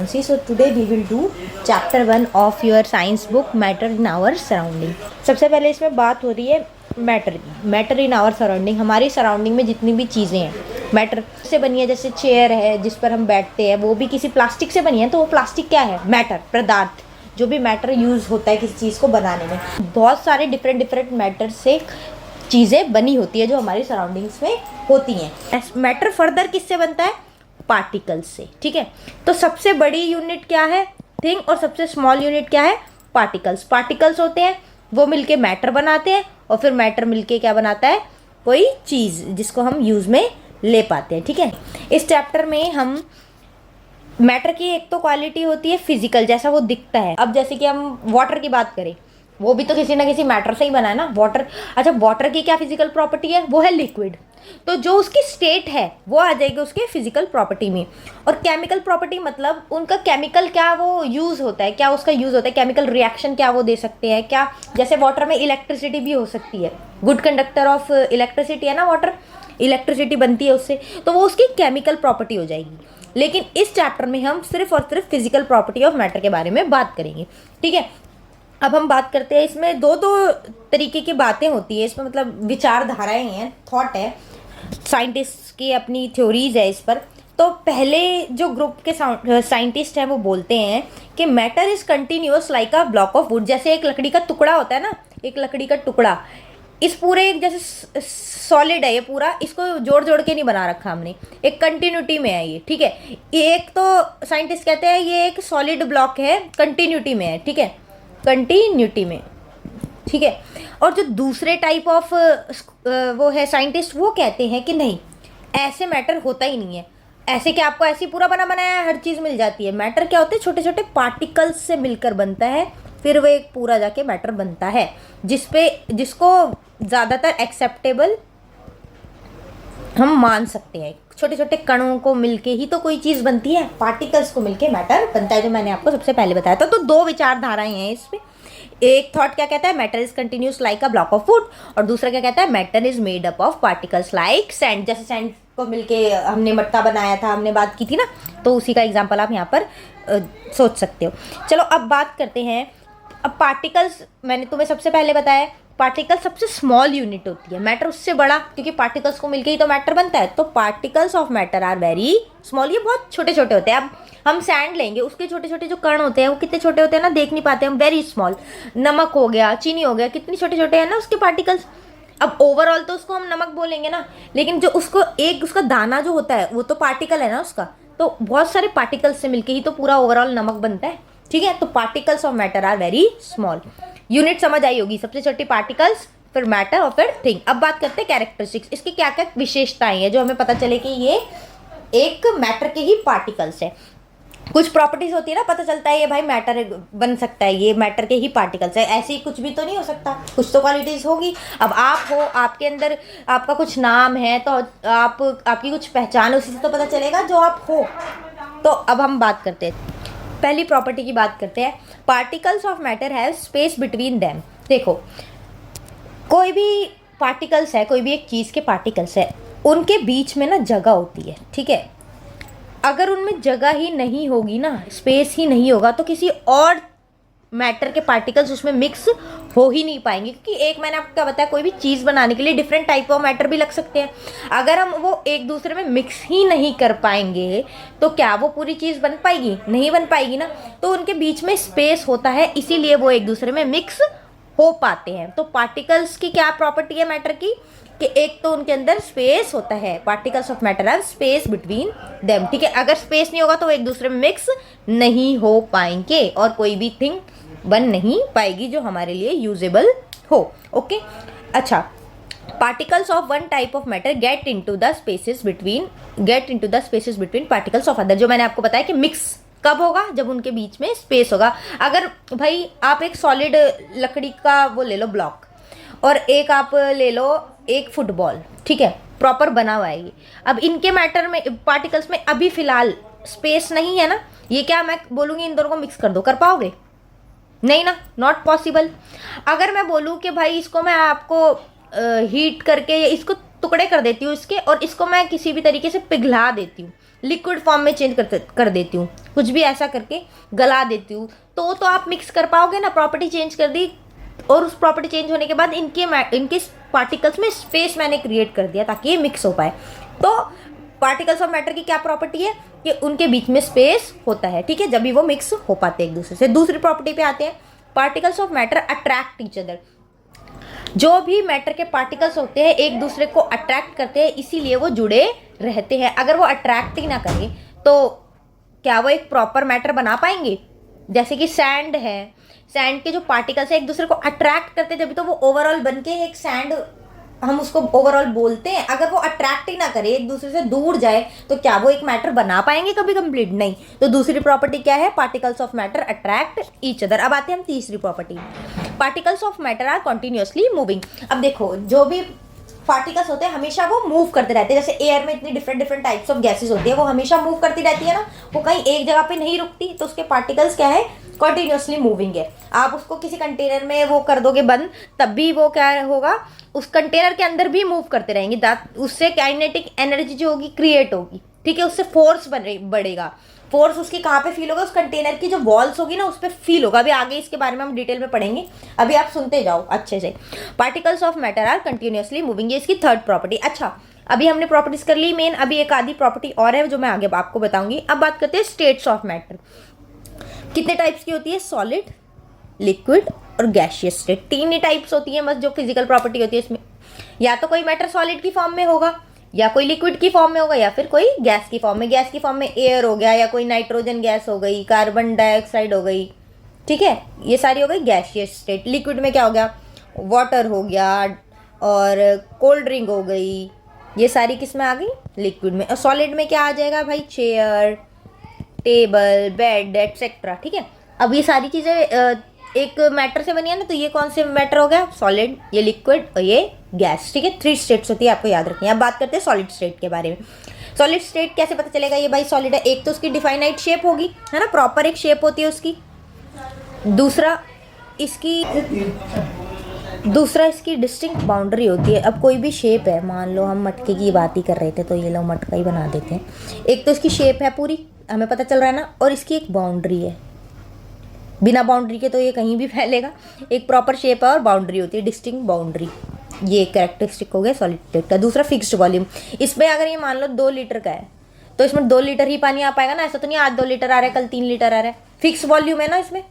So today we will do chapter 1 of your science book matter in our surrounding। सबसे पहले इसमें बात हो रही है मैटर की। मैटर इन आवर सराउंडिंग, हमारी सराउंडिंग में जितनी भी चीज़ें हैं मैटर से बनी है। जैसे चेयर है जिस पर हम बैठते हैं वो भी किसी प्लास्टिक से बनी है, तो वो प्लास्टिक क्या है? मैटर, पदार्थ। जो भी मैटर यूज़ होता है किसी चीज़ को बनाने में, बहुत सारे डिफरेंट मैटर से चीज़ें बनी होती है जो हमारी सराउंडिंग्स में होती हैं। मैटर फर्दर किससे बनता है? पार्टिकल्स से। ठीक है, तो सबसे बड़ी यूनिट क्या है? थिंग। और सबसे स्मॉल यूनिट क्या है? पार्टिकल्स। पार्टिकल्स होते हैं वो मिलके मैटर बनाते हैं, और फिर मैटर मिलके क्या बनाता है? कोई चीज़ जिसको हम यूज़ में ले पाते हैं। ठीक है, इस चैप्टर में हम मैटर की एक तो क्वालिटी होती है फिजिकल, जैसा वो दिखता है। अब जैसे कि हम वाटर की बात करें, वो भी तो किसी ना किसी मैटर से ही बना है ना, वाटर। अच्छा, वाटर की क्या फिजिकल प्रॉपर्टी है? वो है लिक्विड। तो जो उसकी स्टेट है वो आ जाएगी उसके फिजिकल प्रॉपर्टी में। और केमिकल प्रॉपर्टी मतलब उनका केमिकल क्या वो यूज़ होता है, क्या उसका यूज़ होता है, केमिकल रिएक्शन क्या वो दे सकते हैं क्या। जैसे वाटर में इलेक्ट्रिसिटी भी हो सकती है, गुड कंडक्टर ऑफ इलेक्ट्रिसिटी है ना वाटर, इलेक्ट्रिसिटी बनती है उससे, तो वो उसकी केमिकल प्रॉपर्टी हो जाएगी। लेकिन इस चैप्टर में हम सिर्फ और सिर्फ फिजिकल प्रॉपर्टी ऑफ मैटर के बारे में बात करेंगे। ठीक है, अब हम बात करते हैं, इसमें दो तरीके की बातें होती है इसमें, मतलब विचारधाराएं हैं, थॉट है, साइंटिस्ट की अपनी थ्योरीज है इस पर। तो पहले जो ग्रुप के साइंटिस्ट हैं वो बोलते हैं कि matter is continuous like a block of would. जैसे एक लकड़ी का टुकड़ा होता है ना, एक लकड़ी का टुकड़ा, इस पूरे एक जैसे सॉलिड है ये पूरा, इसको जोड़ जोड़ के नहीं बना रखा हमने, एक कंटिन्यूटी में है ये। ठीक है, एक तो साइंटिस्ट कहते हैं ये एक सॉलिड ब्लॉक है, कंटिन्यूटी में है। ठीक है, कंटिन्यूटी में। ठीक है, और जो दूसरे टाइप ऑफ वो है साइंटिस्ट, वो कहते हैं कि नहीं, ऐसे मैटर होता ही नहीं है। ऐसे क्या आपको ऐसी पूरा बना बनाया हर चीज़ मिल जाती है? मैटर क्या होते हैं? छोटे छोटे पार्टिकल्स से मिलकर बनता है, फिर वो एक पूरा जाके मैटर बनता है, जिसको ज़्यादातर एक्सेप्टेबल हम मान सकते हैं। छोटे छोटे कणों को मिलके ही तो कोई चीज़ बनती है, पार्टिकल्स को मिलके मैटर बनता है, जो मैंने आपको सबसे पहले बताया था। तो दो विचारधाराएं हैं इसमें। एक थॉट क्या कहता है? Matter is continuous like a block of would, और दूसरा क्या कहता है? Matter is made up of particles like sand. जैसे सैंड को मिलके हमने मट्टा बनाया था, हमने बात की थी ना, तो उसी का एग्जांपल आप यहाँ पर सोच सकते हो। चलो अब बात करते हैं। अब पार्टिकल्स मैंने तुम्हें सबसे पहले बताया, पार्टिकल सबसे स्मॉल यूनिट होती है, मैटर उससे बड़ा, क्योंकि पार्टिकल्स को मिलके ही तो मैटर बनता है। तो particles of matter are very small, ये बहुत छोटे छोटे होते हैं। अब हम सैंड लेंगे, उसके छोटे छोटे जो कण होते हैं वो कितने छोटे होते हैं ना, देख नहीं पाते हम, वेरी स्मॉल। नमक हो गया, चीनी हो गया, कितनी छोटे छोटे हैं ना उसके पार्टिकल्स। अब ओवरऑल तो उसको हम नमक बोलेंगे ना, लेकिन जो उसको एक उसका दाना जो होता है वो तो पार्टिकल है ना उसका, तो बहुत सारे पार्टिकल्स से मिलके ही तो पूरा ओवरऑल नमक बनता है। ठीक है, तो particles of matter are very small. Unit समझ आई होगी, सबसे छोटी पार्टिकल्स, फिर मैटर और फिर थिंग। अब बात करते हैं कैरेक्टरिस्टिक्स, इसकी क्या क्या विशेषताएं हैं जो हमें पता चले कि ये एक मैटर के ही पार्टिकल्स है। कुछ प्रॉपर्टीज होती है ना, पता चलता है ये भाई मैटर बन सकता है, ये मैटर के ही पार्टिकल्स है। ऐसे ही कुछ भी तो नहीं हो सकता, कुछ तो क्वालिटीज होगी। अब आप हो, आपके अंदर आपका कुछ नाम है, तो आपकी कुछ पहचान, उसी से तो पता चलेगा जो आप हो। तो अब हम बात करते हैं, पहली प्रॉपर्टी की बात करते हैं। Particles of matter have space between them. देखो, कोई भी पार्टिकल्स है, कोई भी एक चीज़ के पार्टिकल्स है, उनके बीच में ना जगह होती है। ठीक है, अगर उनमें जगह ही नहीं होगी ना, स्पेस ही नहीं होगा, तो किसी और मैटर के पार्टिकल्स उसमें मिक्स हो ही नहीं पाएंगे। क्योंकि एक मैंने आपको क्या बताया, कोई भी चीज़ बनाने के लिए डिफरेंट टाइप ऑफ मैटर भी लग सकते हैं। अगर हम वो एक दूसरे में मिक्स ही नहीं कर पाएंगे तो क्या वो पूरी चीज़ बन पाएगी? नहीं बन पाएगी ना। तो उनके बीच में स्पेस होता है, इसीलिए वो एक दूसरे में मिक्स हो पाते हैं। तो पार्टिकल्स की क्या प्रॉपर्टी है मैटर की, कि एक तो उनके अंदर स्पेस होता है, particles of matter have space between them. ठीक है, अगर स्पेस नहीं होगा तो वो एक दूसरे में मिक्स नहीं हो पाएंगे और कोई भी थिंग बन नहीं पाएगी जो हमारे लिए यूजेबल हो। ओके, अच्छा, particles of one type of matter get into the spaces between particles of other. जो मैंने आपको बताया कि मिक्स कब होगा? जब उनके बीच में स्पेस होगा। अगर भाई आप एक सॉलिड लकड़ी का वो ले लो ब्लॉक, और एक आप ले लो एक फुटबॉल, ठीक है, प्रॉपर बना हुआ है ये। अब इनके मैटर में, पार्टिकल्स में अभी फिलहाल स्पेस नहीं है ना, ये क्या मैं बोलूँगी इन दोनों को मिक्स कर दो, कर पाओगे? नहीं ना, नॉट पॉसिबल। अगर मैं बोलूँ कि भाई इसको मैं आपको हीट करके इसको टुकड़े कर देती हूँ इसके, और इसको मैं किसी भी तरीके से पिघला देती हूँ, लिक्विड फॉर्म में चेंज कर देती हूँ, कुछ भी ऐसा करके गला देती हूँ, तो आप मिक्स कर पाओगे ना। प्रॉपर्टी चेंज कर दी और उस प्रॉपर्टी चेंज होने के बाद इनके पार्टिकल्स में स्पेस मैंने क्रिएट कर दिया ताकि ये मिक्स हो पाए। तो पार्टिकल्स ऑफ मैटर की क्या प्रॉपर्टी है कि उनके बीच में स्पेस होता है, ठीक है, जब भी वो मिक्स हो पाते हैं एक दूसरे से। दूसरी प्रॉपर्टी पे आते हैं, particles of matter attract each other. जो भी मैटर के पार्टिकल्स होते हैं एक दूसरे को अट्रैक्ट करते हैं, इसीलिए वो जुड़े रहते हैं। अगर वो अट्रैक्ट ही ना करें तो क्या वो एक प्रॉपर मैटर बना पाएंगे? जैसे कि सैंड है, सैंड के जो पार्टिकल्स है एक दूसरे को अट्रैक्ट करते हैं, जब तो वो ओवरऑल बन के एक सैंड, हम उसको ओवरऑल बोलते हैं। अगर वो अट्रैक्ट ही ना करे, एक दूसरे से दूर जाए, तो क्या वो एक मैटर बना पाएंगे कभी कंप्लीट? नहीं। तो दूसरी प्रॉपर्टी क्या है? Particles of matter attract each other. अब आते हैं हम तीसरी property, particles of matter are continuously moving. अब देखो, जो भी पार्टिकल्स होते हैं हमेशा वो मूव करते रहते हैं। जैसे एयर में इतनी डिफरेंट टाइप्स ऑफ गैसेस होती है, वो हमेशा मूव करती रहती है ना, वो कहीं एक जगह पे नहीं रुकती। तो उसके पार्टिकल्स क्या है? कॉन्टिन्यूसली मूविंग है। आप उसको किसी कंटेनर में वो कर दोगे बंद, तब भी वो क्या होगा, उस कंटेनर के अंदर भी मूव करते रहेंगे। उससे काइनेटिक एनर्जी जो होगी क्रिएट होगी, ठीक है, उससे फोर्स बढ़ेगा। फोर्स उसकी कहाँ पे फील होगा? उस कंटेनर की जो वॉल्स होगी ना, उस पर फील होगा। अभी आगे इसके बारे में हम डिटेल में पढ़ेंगे, अभी आप सुनते जाओ अच्छे से। Particles of matter are continuously moving, ये इसकी थर्ड प्रॉपर्टी। अच्छा, अभी हमने प्रॉपर्टीज कर ली मेन, अभी एक आधी प्रॉपर्टी और है जो मैं आगे आपको बताऊंगी। अब बात करते हैं स्टेट्स ऑफ मैटर। कितने टाइप्स की होती है? सॉलिड, लिक्विड और गैसियस स्टेट। तीन ही टाइप्स होती है बस जो फिजिकल प्रॉपर्टी होती है इसमें। या तो कोई मैटर सॉलिड की फॉर्म में होगा, या कोई लिक्विड की फॉर्म में होगा, या फिर कोई गैस की फॉर्म में। गैस की फॉर्म में एयर हो गया, या कोई नाइट्रोजन गैस हो गई, कार्बन डाइऑक्साइड हो गई, ठीक है, ये सारी हो गई गैसियस स्टेट। लिक्विड में क्या हो गया? वाटर हो गया और कोल्ड ड्रिंक हो गई, ये सारी किस में आ गई? लिक्विड में। और सॉलिड में क्या आ जाएगा भाई? चेयर, टेबल, बेड, एटसेट्रा, ठीक है। अब ये सारी चीज़ें एक मैटर से बनी है ना, तो ये कौन से मैटर हो गया? सॉलिड, ये लिक्विड और ये गैस, ठीक है। 3 स्टेट्स होती है, आपको याद रखनी है। अब बात करते हैं सॉलिड स्टेट के बारे में। सॉलिड स्टेट कैसे पता चलेगा ये भाई सॉलिड है? एक तो उसकी डिफाइनाइट शेप होगी, है ना, प्रॉपर एक शेप होती है उसकी। दूसरा इसकी डिस्टिंक्ट बाउंड्री होती है। अब कोई भी शेप है, मान लो हम मटके की बात ही कर रहे थे, तो ये लोग मटका ही बना देते हैं। एक तो इसकी शेप है पूरी, हमें पता चल रहा है ना, और इसकी एक बाउंड्री है। बिना बाउंड्री के तो ये कहीं भी फैलेगा। एक प्रॉपर शेप है और बाउंड्री होती है, डिस्टिंक्ट बाउंड्री। ये कैरेक्टरिस्टिक हो गया सॉलिड स्टेट का। दूसरा फिक्स्ड वॉल्यूम। इसमें अगर ये मान लो 2 लीटर का है, तो इसमें 2 लीटर ही पानी आ पाएगा ना। ऐसा तो नहीं आज 2 लीटर आ रहा है, कल 3 लीटर आ रहा है। फिक्स वॉल्यूम है ना इसमें।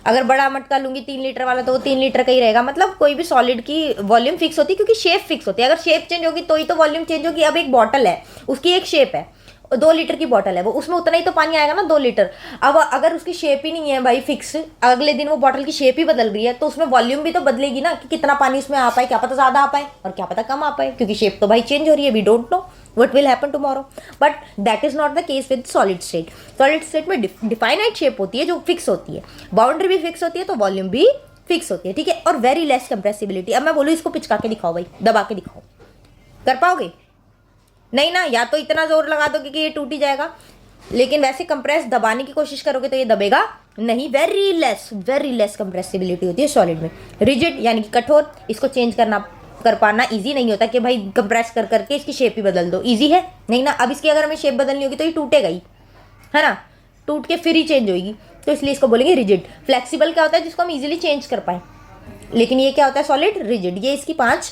अगर बड़ा मटका लूंगी 3 लीटर वाला, तो वो 3 लीटर का ही रहेगा। मतलब कोई भी सॉलिड की वॉल्यूम फिक्स होती है, क्योंकि शेप फिक्स होती है। अगर शेप चेंज होगी तो ही तो वॉल्यूम चेंज होगी। अब एक बॉटल है, उसकी एक शेप है, 2 लीटर की बॉटल है, वो उसमें उतना ही तो पानी आएगा ना, 2 लीटर। अब अगर उसकी शेप ही नहीं है भाई फिक्स, अगले दिन वो बॉटल की शेप ही बदल रही है, तो उसमें वॉल्यूम भी तो बदलेगी ना, कि कितना पानी उसमें आ पाए। क्या पता ज़्यादा आ पाए और क्या पता कम आ पाए, क्योंकि शेप तो भाई चेंज हो रही है। We don't know what will happen tomorrow, but that is not the case with solid state. solid state में डिफाइनाइट शेप होती है जो फिक्स होती है, बाउंड्री भी फिक्स होती है, तो वॉल्यूम भी फिक्स होती है, ठीक है। और वेरी लेस कंप्रेसिबिलिटी। अब मैं बोलूँ इसको पिचका के दिखाओ भाई, दबा के दिखाओ, कर पाओगे? नहीं ना, या तो इतना जोर लगा दोगे कि ये टूट ही जाएगा, लेकिन वैसे कंप्रेस दबाने की कोशिश करोगे तो ये दबेगा नहीं। वेरी लेस कंप्रेसिबिलिटी होती है सॉलिड में। रिजिड यानी कि कठोर, इसको चेंज कर पाना इजी नहीं होता कि भाई कंप्रेस कर करके इसकी शेप ही बदल दो। इजी है नहीं ना। अब इसकी अगर हमें शेप बदलनी होगी तो ये टूटेगा ही, है ना, टूट के फिर ही चेंज होगी, तो इसलिए इसको बोलेंगे रिजिड। फ्लेक्सिबल क्या होता है? जिसको हम इजीली चेंज कर पाए। लेकिन ये क्या होता है? Solid, rigid. ये इसकी 5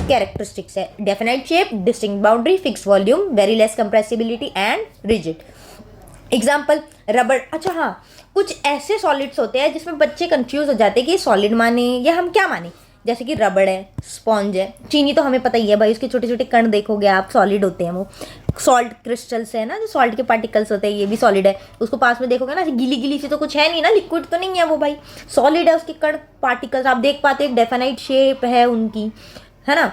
कैरेक्टरिस्टिक्स है: definite shape, distinct boundary, fix volume, very less compressibility and rigid. Example, रबड़। अच्छा हाँ, कुछ ऐसे सॉलिड्स होते हैं जिसमें बच्चे कंफ्यूज हो जाते हैं कि सॉलिड माने या हम क्या माने। जैसे कि रबड़ है, स्पॉन्ज है, चीनी तो हमें पता ही है भाई, उसके छोटे छोटे कण देखोगे आप, सॉलिड होते हैं वो। सॉल्ट क्रिस्टल्स है ना, जो सॉल्ट के पार्टिकल्स होते हैं, ये भी सॉलिड है। उसको पास में देखोगे ना, गीली गीली सी तो कुछ है नहीं ना, लिक्विड तो नहीं है वो भाई, सॉलिड है। उसके कण पार्टिकल्स आप देख पाते हो, डेफिनाइट शेप है उनकी, है ना।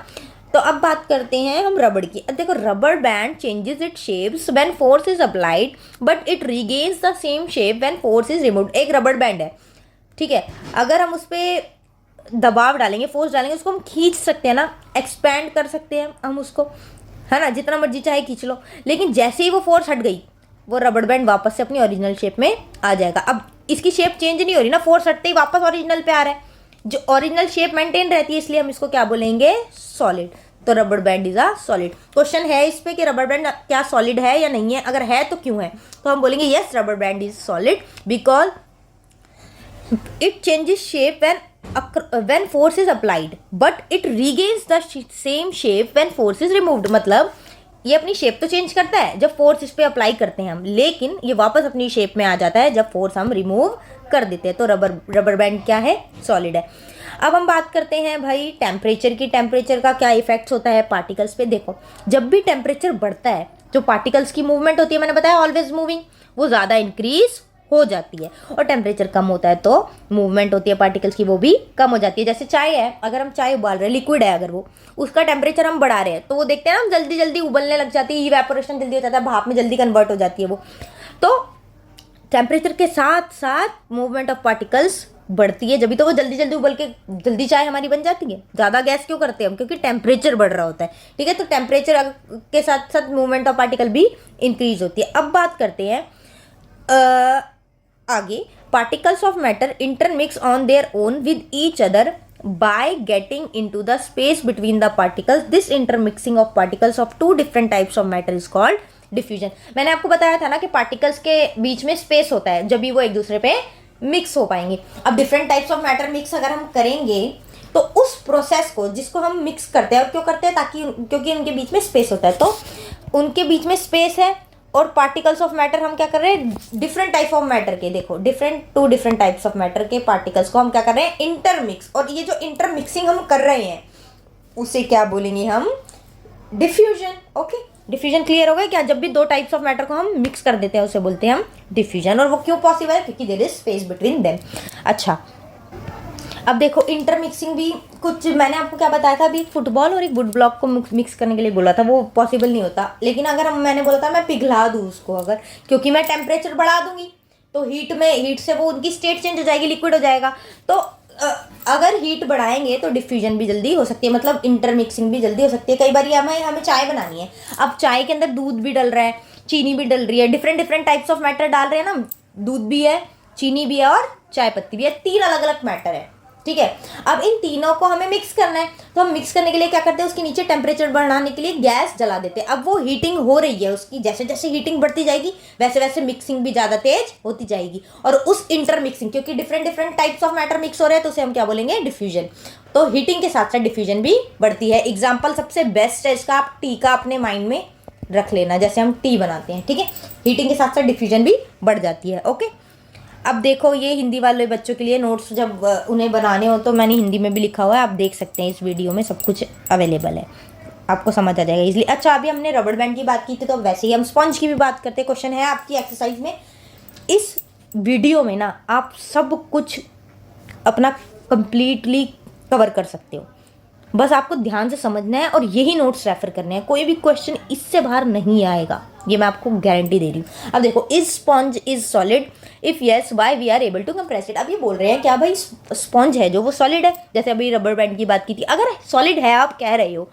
तो अब बात करते हैं हम रबड़ की। अब देखो, रबड़ band changes it shapes when force is applied, but it regains the same shape when force is removed. एक रबड़ बैंड है, ठीक है, अगर हम उस पर दबाव डालेंगे, फोर्स डालेंगे, उसको हम खींच सकते हैं ना, एक्सपैंड कर सकते हैं हम उसको, है ना, जितना मर्जी चाहे खींच लो। लेकिन जैसे ही वो फोर्स हट गई, वो रबड़ बैंड वापस से अपनी ओरिजिनल शेप में आ जाएगा। अब इसकी शेप चेंज नहीं हो रही ना, फोर्स हटते ही वापस ओरिजिनल पे आ रहा है, जो ओरिजिनल शेप मेंटेन रहती है, इसलिए हम इसको क्या बोलेंगे? सॉलिड। तो rubber band is a solid. Question है इस पे कि रबर बैंड क्या सॉलिड है या नहीं है, अगर है तो क्यों है, तो हम बोलेंगे yes rubber band is solid because it changes shape when force is applied but it regains the same shape when force is removed। मतलब ये अपनी शेप तो चेंज करता है जब फोर्स इस पे अप्लाई करते हैं हम, लेकिन ये वापस अपनी शेप में आ जाता है जब फोर्स हम रिमूव कर देते हैं। तो रबर बैंड क्या है, सॉलिड है। अब हम बात करते हैं भाई टेम्परेचर की। टेम्परेचर का क्या इफेक्ट्स होता है पार्टिकल्स पे। देखो जब भी टेम्परेचर बढ़ता है जो पार्टिकल्स की मूवमेंट होती है, मैंने बताया ऑलवेज मूविंग, वो ज़्यादा इंक्रीज हो जाती है। और टेम्परेचर कम होता है तो मूवमेंट होती है पार्टिकल्स की वो भी कम हो जाती है। जैसे चाय है, अगर हम चाय उबाल रहे हैं, लिक्विड है, अगर वो उसका टेम्परेचर हम बढ़ा रहे हैं तो वो देखते हैं ना हम जल्दी जल्दी उबलने लग जाती है, इवेपोरेशन जल्दी हो जाता है, भाप में जल्दी कन्वर्ट हो जाती है वो। तो टेम्परेचर के साथ साथ मूवमेंट ऑफ पार्टिकल्स बढ़ती है, जब तो वो जल्दी जल्दी उबल के जल्दी चाय हमारी बन जाती है। ज़्यादा गैस क्यों करते हैं हम, क्योंकि टेम्परेचर बढ़ रहा होता है। ठीक है, तो टेम्परेचर के साथ साथ मूवमेंट ऑफ पार्टिकल भी इंक्रीज होती है। अब बात करते हैं आगे, particles of matter intermix on their own with each other by getting into the space between the particles. This intermixing of particles of two different types of matter is called diffusion। मैंने आपको बताया था ना कि particles के बीच में space होता है जब भी वो एक दूसरे पे मिक्स हो पाएंगे। अब different types of matter mix अगर हम करेंगे तो उस प्रोसेस को जिसको हम मिक्स करते हैं, और क्यों करते हैं, ताकि क्योंकि उनके बीच में स्पेस होता है, तो उनके बीच में स्पेस है और पार्टिकल्स ऑफ मैटर हम क्या कर रहे हैं, डिफरेंट टाइप ऑफ मैटर के, देखो two different types of matter के पार्टिकल्स को हम क्या कर रहे हैं, इंटरमिक्स। और ये जो इंटरमिक्सिंग हम कर रहे हैं उसे क्या बोलेंगे हम, डिफ्यूजन। ओके, डिफ्यूजन क्लियर हो गया क्या। जब भी दो टाइप्स ऑफ मैटर को हम मिक्स कर देते हैं उसे बोलते हैं हम डिफ्यूजन। और वो क्यों पॉसिबल है, क्योंकि there is space between them. अच्छा, अब देखो इंटरमिक्सिंग भी कुछ, मैंने आपको क्या बताया था, अभी फुटबॉल और एक वुड ब्लॉक को मिक्स करने के लिए बोला था, वो पॉसिबल नहीं होता। लेकिन अगर मैंने बोला था मैं पिघला दूँ उसको, अगर क्योंकि मैं टेम्परेचर बढ़ा दूंगी तो हीट से वो उनकी स्टेट चेंज हो जाएगी, लिक्विड हो जाएगा। तो अगर हीट बढ़ाएंगे तो डिफ्यूजन भी जल्दी हो सकती है, मतलब इंटरमिक्सिंग भी जल्दी हो सकती है। कई बार हमें चाय बनानी है, अब चाय के अंदर दूध भी डल रहा है, चीनी भी डल रही है, डिफरेंट टाइप्स ऑफ मैटर डाल रहे हैं ना, दूध भी है, चीनी भी है और चाय पत्ती भी है, 3 अलग अलग मैटर है। ठीक है, अब इन तीनों को हमें मिक्स करना है, तो हम मिक्स करने के लिए क्या करते हैं, उसके नीचे टेम्परेचर बढ़ाने के लिए गैस जला देते हैं। अब वो हीटिंग हो रही है उसकी, जैसे जैसे हीटिंग बढ़ती जाएगी वैसे वैसे मिक्सिंग भी ज़्यादा तेज होती जाएगी। और उस इंटरमिक्सिंग, क्योंकि different types of matter mix हो रहे हैं, तो उसे हम क्या बोलेंगे, डिफ्यूजन। तो हीटिंग के साथ साथ डिफ्यूजन भी बढ़ती है। एग्जाम्पल सबसे बेस्ट है इसका, आप टी का अपने माइंड में रख लेना, जैसे हम टी बनाते हैं। ठीक है, हीटिंग के साथ साथ डिफ्यूजन भी बढ़ जाती है। ओके, अब देखो ये हिंदी वाले बच्चों के लिए नोट्स जब उन्हें बनाने हो तो मैंने हिंदी में भी लिखा हुआ है, आप देख सकते हैं, इस वीडियो में सब कुछ अवेलेबल है, आपको समझ आ जाएगा इजली। अच्छा, अभी हमने रबर बैंड की बात की थी, तो वैसे ही हम स्पंज की भी बात करते हैं। क्वेश्चन है आपकी एक्सरसाइज में, इस वीडियो में ना आप सब कुछ अपना कंप्लीटली कवर कर सकते हो, बस आपको ध्यान से समझना है और यही नोट्स रेफर करने हैं। कोई भी क्वेश्चन इससे बाहर नहीं आएगा, ये मैं आपको गारंटी दे रही हूँ। अब देखो, is sponge is solid, if yes why we are able to compress it. अब ये बोल रहे हैं क्या भाई स्पॉन्ज है जो वो सॉलिड है, जैसे अभी रबर बैंड की बात की थी। अगर सॉलिड है आप कह रहे हो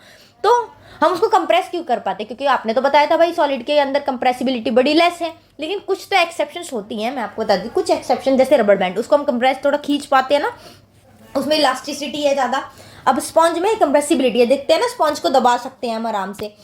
तो हम उसको कंप्रेस क्यों कर पाते, क्योंकि आपने तो बताया था भाई सॉलिड के अंदर कंप्रेसिबिलिटी बड़ी लेस है। लेकिन कुछ तो एक्सेप्शंस होती हैं, मैं आपको बता दी कुछ एक्सेप्शन, जैसे रबर बैंड उसको हम कंप्रेस थोड़ा खींच पाते हैं ना, उसमें इलास्टिसिटी है ज़्यादा। अब स्पॉन्ज में कंप्रेसिबिलिटी है, देखते हैं ना स्पॉन्ज को दबा सकते हैं हम आराम से,